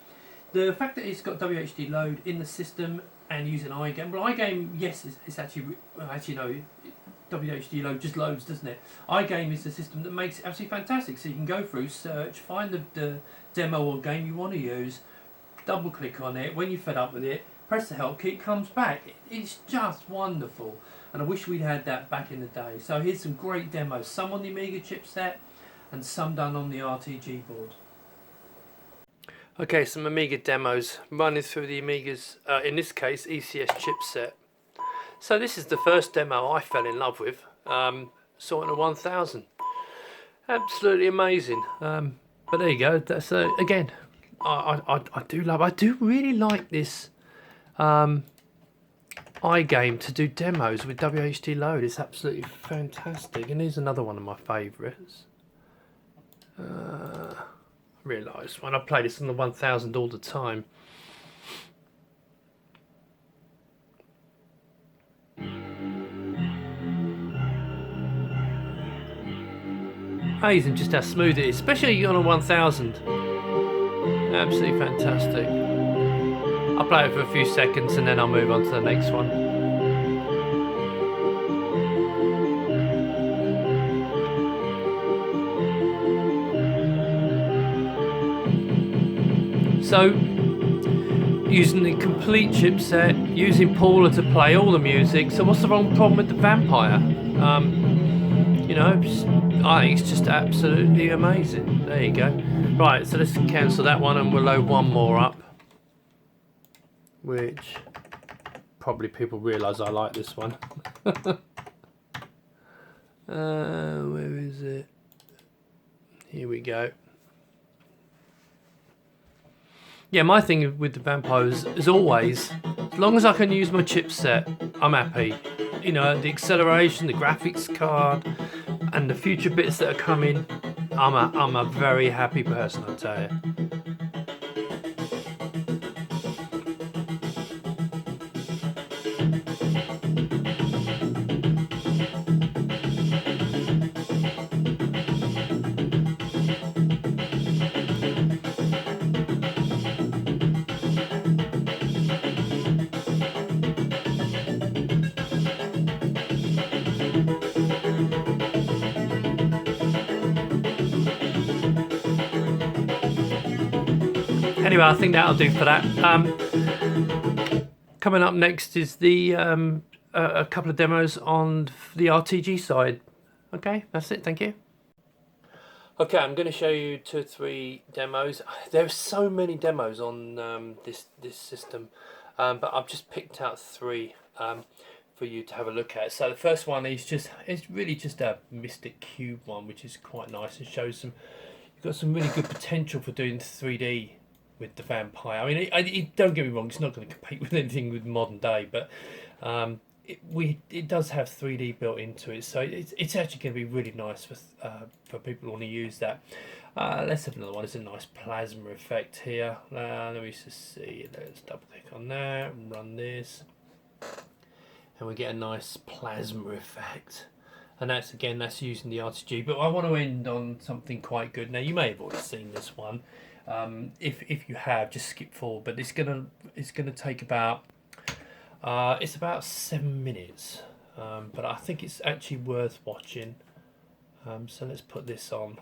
the fact that it's got WHD load in the system and using iGame. Well, iGame, yes, it's actually no, WHD load just loads, doesn't it? iGame is the system that makes it absolutely fantastic. So you can go through, search, find the demo or game you want to use, double click on it. When you're fed up with it, press the help key, it comes back. It's just wonderful, and I wish we'd had that back in the day. So here's some great demos, some on the Amiga chipset and some done on the RTG board. Okay, some Amiga demos running through the Amiga's, in this case, ECS chipset. So this is the first demo I fell in love with. Saw it in a 1000. Absolutely amazing. But there you go. That's again, I do really like this iGame to do demos with WHD load. It's absolutely fantastic. And here's another one of my favourites. I realised when I play this on the 1000 all the time. Amazing just how smooth it is, especially on a 1000. Absolutely fantastic. I'll play it for a few seconds and then I'll move on to the next one. So, using the complete chipset, using Paula to play all the music. So what's the wrong problem with the Vampire? You know, I think it's just absolutely amazing. There you go. Right, so let's cancel that one and we'll load one more up. Which probably people realise I like this one. Where is it? Here we go. yeah, my thing with the Vampires is always, as long as I can use my chipset, I'm happy. You know, the acceleration, the graphics card, and the future bits that are coming, I'm a very happy person, I tell you. Anyway, I think that'll do for that. Coming up next is the a couple of demos on the RTG side. Okay, that's it. Thank you. Okay, I'm going to show you 2 or 3 demos. There are so many demos on this system, but I've just picked out 3 for you to have a look at. So the first one is it's really just a Mystic Cube one, which is quite nice and shows you've got some really good potential for doing 3D with the Vampire. I mean, don't get me wrong, it's not going to compete with anything with modern day, but it does have 3D built into it, so it's actually going to be really nice for people who want to use that. Let's have another one. It's a nice plasma effect here. Let me just see. Let's double click on that and run this, and we get a nice plasma effect. And that's using the RTG. But I want to end on something quite good. Now you may have already seen this one. If you have, just skip forward. But it's gonna take about it's about 7 minutes. But I think it's actually worth watching. So let's put this on.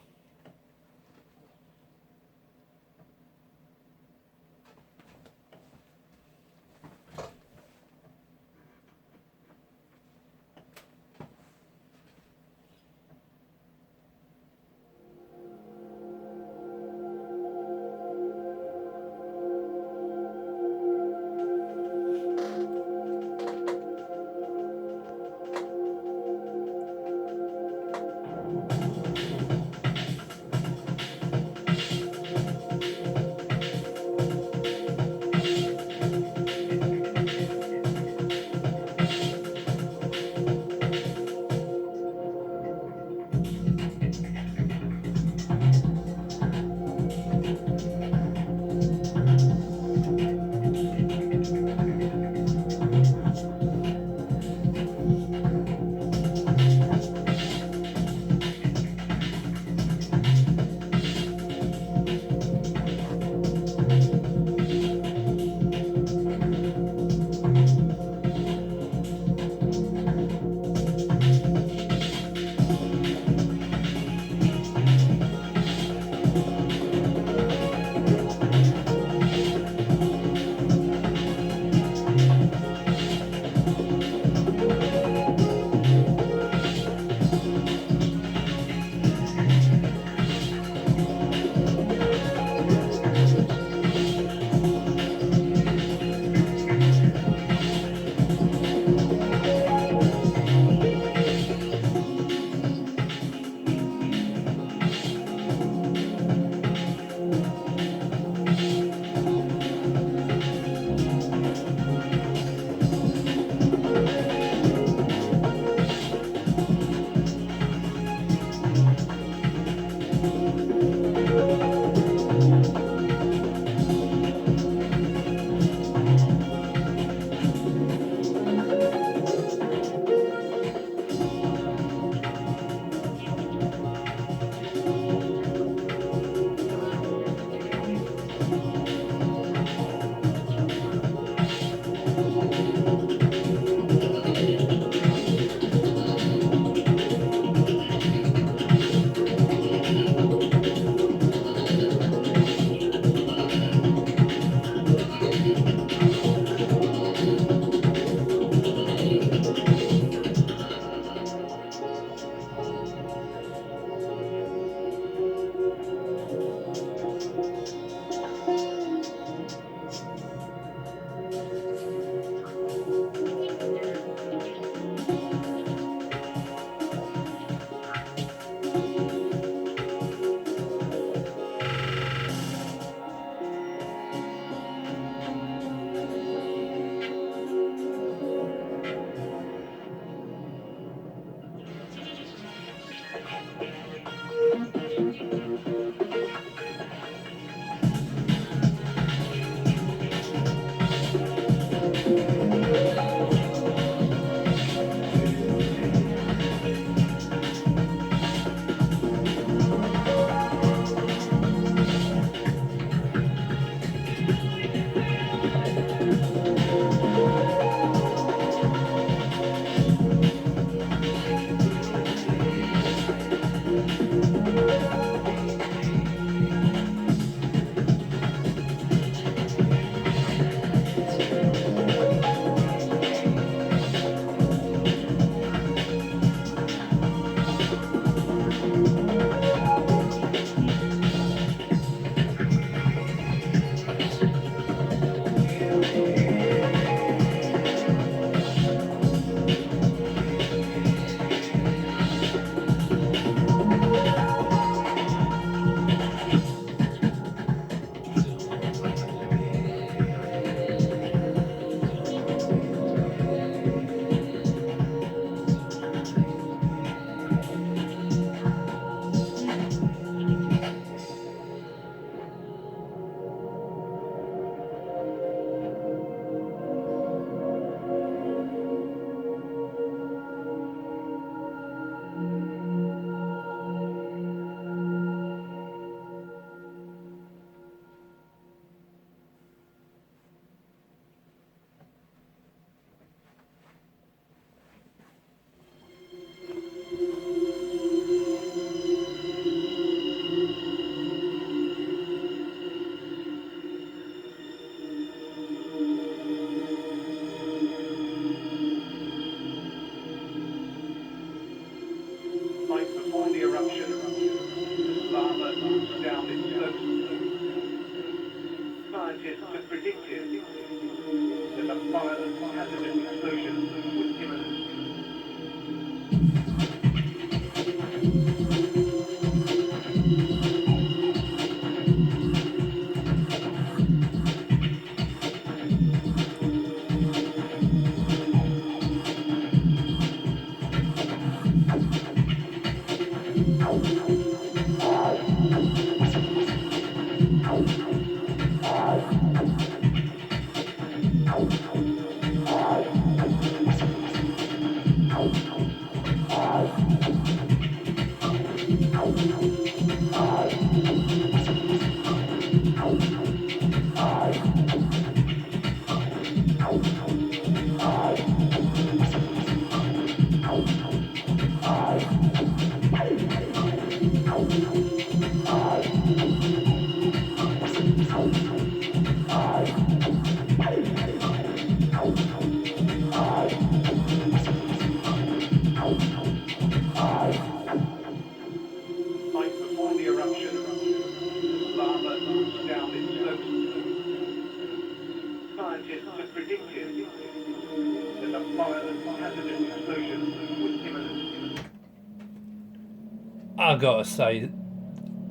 I gotta say,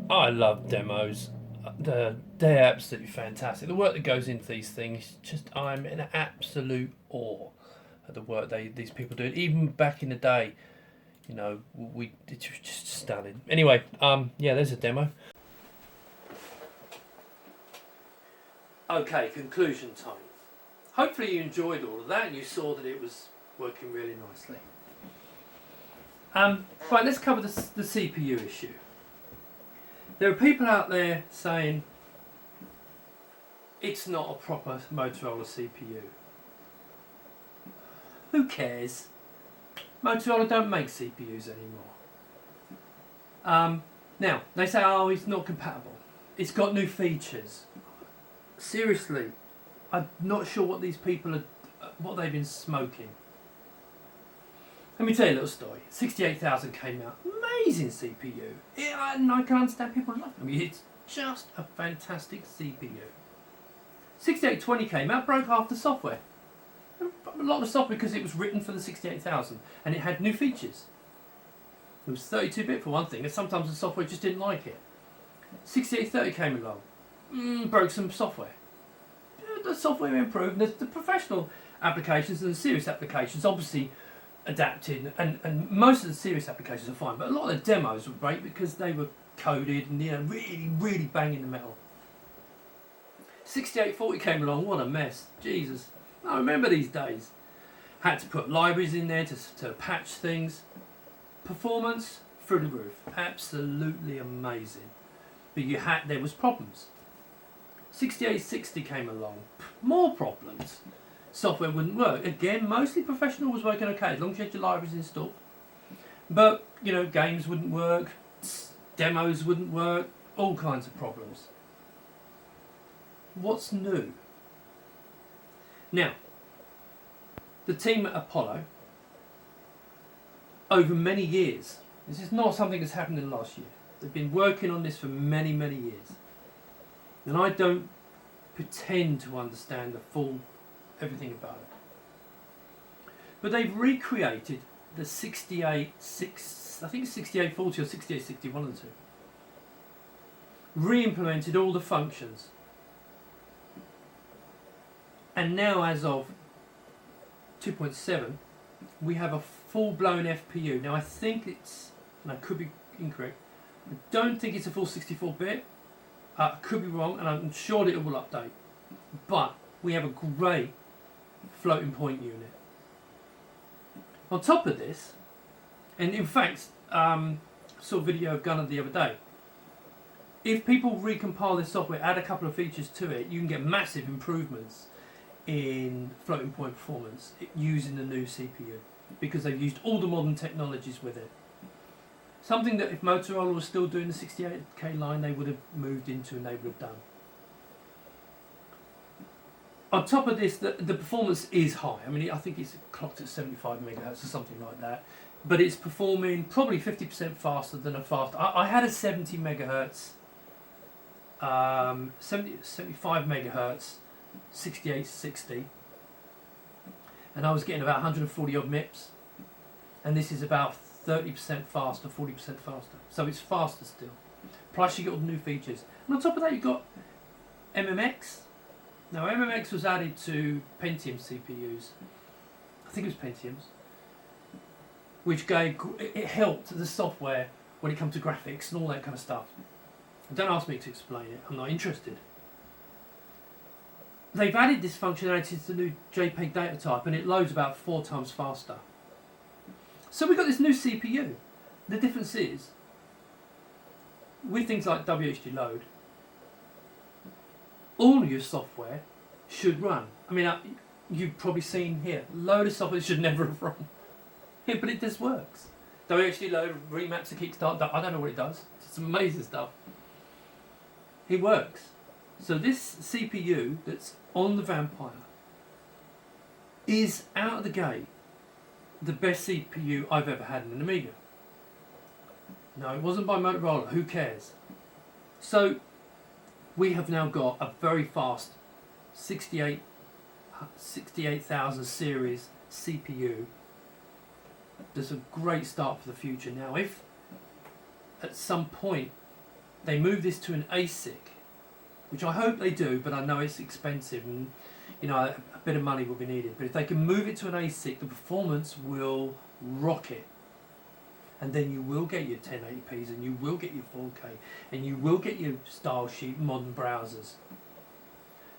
I love demos. They're absolutely fantastic. The work that goes into these things, just I'm in absolute awe at the work these people do. Even back in the day, you know, it was just stunning. Anyway, yeah, there's a demo. Okay, conclusion time. Hopefully you enjoyed all of that and you saw that it was working really nicely. Right, let's cover the CPU issue. There are people out there saying it's not a proper Motorola CPU. Who cares? Motorola don't make CPUs anymore. Now, they say, oh, it's not compatible. It's got new features. Seriously, I'm not sure what these people are, what they've been smoking. Let me tell you a little story. 68,000 came out. Amazing CPU. And I can understand people love them. It's just a fantastic CPU. 6820 came out, broke half the software. A lot of the software because it was written for the 68,000 and it had new features. It was 32-bit for one thing, and sometimes the software just didn't like it. 6830 came along, broke some software. The software improved. The professional applications and the serious applications obviously adapted, and most of the serious applications are fine, but a lot of the demos were great because they were coded and really banging the metal. 6840 came along, what a mess, Jesus. I remember these days. Had to put libraries in there to patch things. Performance through the roof, absolutely amazing. But there was problems. 6860 came along, more problems. Software wouldn't work. Again, mostly professional was working okay as long as you had your libraries installed. But games wouldn't work, demos wouldn't work, all kinds of problems. What's new? Now, the team at Apollo, over many years, this is not something that's happened in the last year. They've been working on this for many years. And I don't pretend to understand everything about it. But they've recreated the 6840 or 6860, one of the two. Re-implemented all the functions. And now, as of 2.7, we have a full-blown FPU. Now I think it's, and I could be incorrect, I don't think it's a full 64-bit. I could be wrong, and I'm sure that it will update. But we have a great floating point unit. On top of this, and in fact, saw a video of Gunnar the other day. If people recompile this software, add a couple of features to it, you can get massive improvements in floating point performance using the new CPU, because they've used all the modern technologies with it. Something that if Motorola was still doing the 68K line, they would have moved into and they would have done. On top of this, the performance is high. I mean, I think it's clocked at 75 megahertz or something like that. But it's performing probably 50% faster than a fast. I had a 70 megahertz, 75 megahertz, 6860. And I was getting about 140 odd MIPS. And this is about 30% faster, 40% faster. So it's faster still. Plus you get all the new features. And on top of that you've got MMX. Now MMX was added to Pentium CPUs. I think it was Pentiums. Which it helped the software when it comes to graphics and all that kind of stuff. Don't ask me to explain it, I'm not interested. They've added this functionality to the new JPEG data type and it loads about 4 times faster. So we've got this new CPU. The difference is, with things like WHD load, all your software should run. I mean, you've probably seen here, load of software should never have run. Yeah, but it just works. WHD load remaps to kickstart, I don't know what it does. It's amazing stuff. It works. So this CPU that's on the Vampire is out of the gate the best CPU I've ever had in an Amiga. No, it wasn't by Motorola, who cares? So we have now got a very fast 68,000 series CPU. There's a great start for the future. Now if at some point they move this to an ASIC, which I hope they do, but I know it's expensive and a bit of money will be needed. But if they can move it to an ASIC, the performance will rocket. And then you will get your 1080p's and you will get your 4K and you will get your style sheet modern browsers.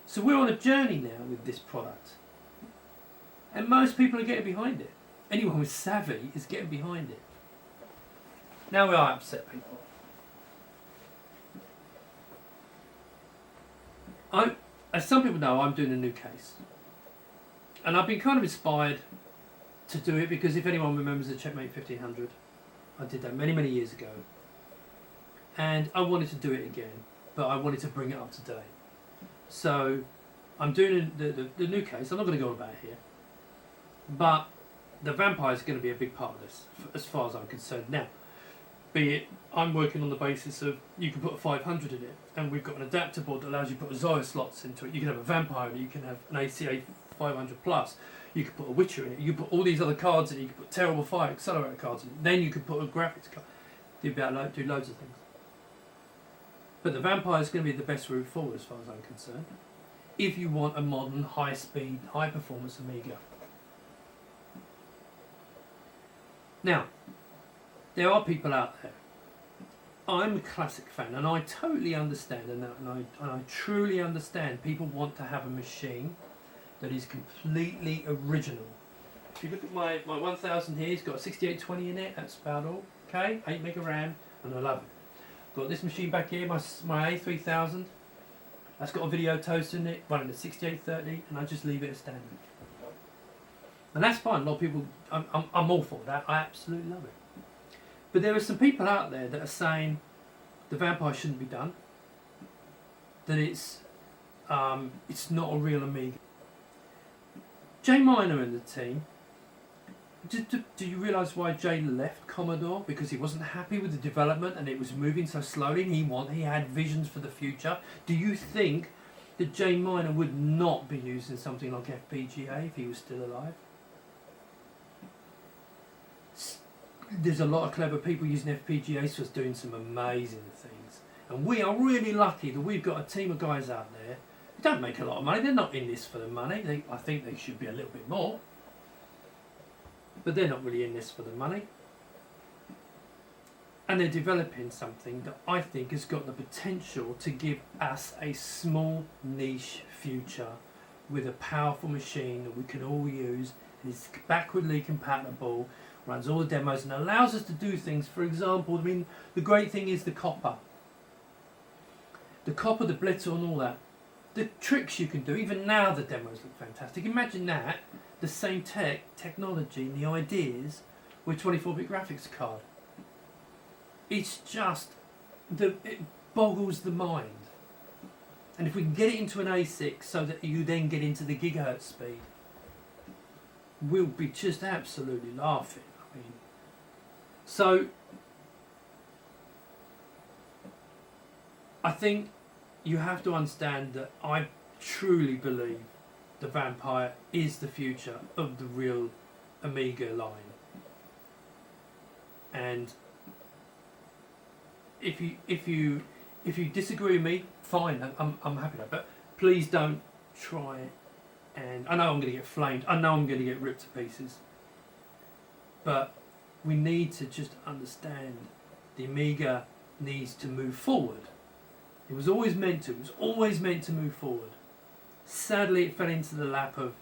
So we're on a journey now with this product. And most people are getting behind it. Anyone with savvy is getting behind it. Now we are upset people. As some people know, I'm doing a new case. And I've been kind of inspired to do it because if anyone remembers the Checkmate 1500, I did that many years ago. And I wanted to do it again, but I wanted to bring it up to date. So I'm doing the new case. I'm not going to go on about it here. But the Vampire is going to be a big part of this, as far as I'm concerned. Now, be it, I'm working on the basis of you can put a 500 in it, and we've got an adapter board that allows you to put a Zoya slots into it. You can have a Vampire in it, you can have an ACA 500 plus, you could put a Witcher in it, you can put all these other cards in it, you can put Terrible Fire Accelerator cards in it, then you could put a graphics card, do loads of things. But the Vampire is going to be the best route forward as far as I'm concerned, if you want a modern, high-speed, high-performance Amiga. Now, there are people out there. I'm a classic fan, and I totally understand, and I truly understand people want to have a machine that is completely original. If you look at my 1000 here, it's got a 6820 in it, that's about all. Okay, 8 meg of RAM, and I love it. Got this machine back here, my A3000. That's got a video toaster in it, running at 6830, and I just leave it as standard. And that's fine. A lot of people, I'm all for that. I absolutely love it. But there are some people out there that are saying the Vampire shouldn't be done. That it's not a real Amiga. Jay Miner and the team. Do you realise why Jay left Commodore? Because he wasn't happy with the development and it was moving so slowly, and he had visions for the future. Do you think that Jay Miner would not be using something like Fpga if he was still alive? There's a lot of clever people using FPGA for doing some amazing things. And we are really lucky that we've got a team of guys out there who don't make a lot of money. They're not in this for the money. I think they should be a little bit more. But they're not really in this for the money. And they're developing something that I think has got the potential to give us a small niche future with a powerful machine that we can all use, and is backwardly compatible, runs all the demos, and allows us to do things. For example, I mean, the great thing is the copper. The copper, the blitzer and all that. The tricks you can do, even now the demos look fantastic. Imagine that, the same technology and the ideas with 24-bit graphics card. It's just, it boggles the mind. And if we can get it into an ASIC so that you then get into the gigahertz speed, we'll be just absolutely laughing. I mean, so I think you have to understand that I truly believe the Vampire is the future of the real Amiga line. And if you disagree with me, fine. I'm happy with that. But please don't try it. And I know I'm going to get flamed. I know I'm going to get ripped to pieces. But we need to just understand the Amiga needs to move forward. It was always meant to. It was always meant to move forward. Sadly, it fell into the lap of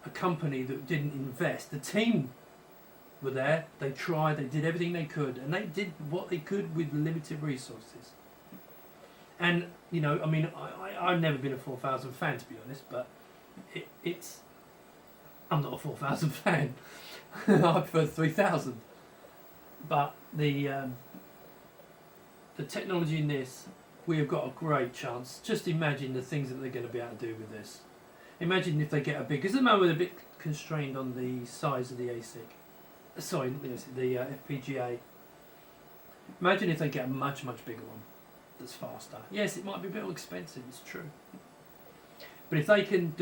a company that didn't invest. The team were there. They tried. They did everything they could, and they did what they could with limited resources. And you know, I mean, I've never been a 4000 fan, to be honest, but I'm not a 4000 fan. I prefer 3000. But the technology in this, we have got a great chance. Just imagine the things that they're going to be able to do with this. Imagine if they get a big, because at the moment they're a bit constrained on the size of the ASIC. Sorry, not the ASIC, the FPGA. Imagine if they get a much bigger one that's faster. Yes, it might be a bit expensive, it's true. But if they can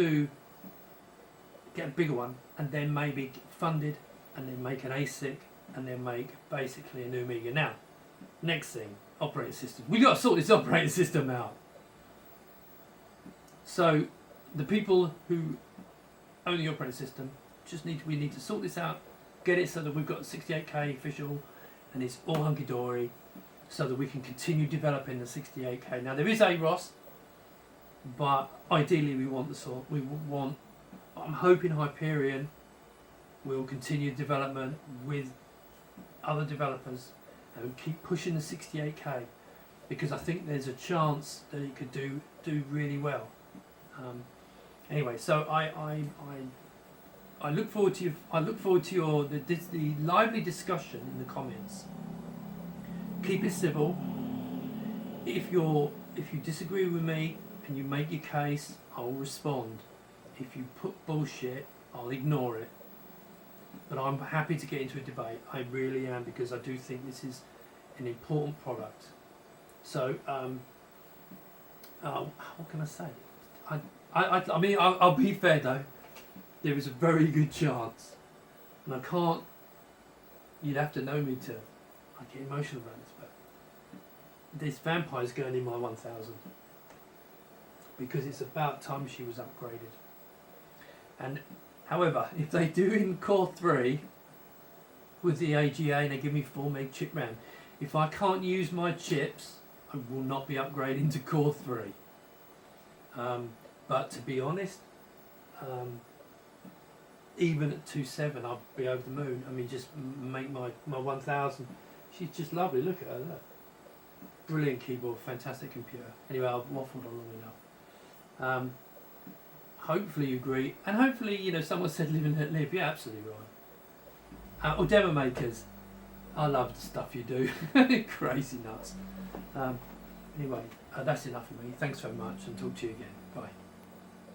get a bigger one and then maybe get funded and then make an ASIC and then make basically a new Amiga. Now, next thing, operating system. We've got to sort this operating system out. So the people who own the operating system we need to sort this out, get it so that we've got 68K official and it's all hunky-dory so that we can continue developing the 68K. Now there is AROS, but ideally I'm hoping Hyperion will continue development with other developers and keep pushing the 68K, because I think there's a chance that it could do really well. Anyway, so I look forward to the lively discussion in the comments. Keep it civil. If you disagree with me and you make your case, I'll respond. If you put bullshit, I'll ignore it. But I'm happy to get into a debate. I really am, because I do think this is an important product. So, what can I say? I mean, I'll be fair though. There is a very good chance, and I can't. You'd have to know me to. I get emotional about this, but this Vampire's going in my 1000 because it's about time she was upgraded. And however, if they do in Core 3, with the AGA and they give me 4 meg chip RAM. If I can't use my chips, I will not be upgrading to Core 3. But to be honest, even at 2.7 I'll be over the moon. I mean, just make my 1000. She's just lovely. Look at her, look. Brilliant keyboard, fantastic computer. Anyway, I've waffled on long enough. Hopefully you agree, and hopefully, you know, someone said live and let live. Yeah, absolutely right. Or demo makers, I love the stuff you do. Crazy nuts. Anyway, that's enough of me. Thanks very much, and talk to you again. Bye.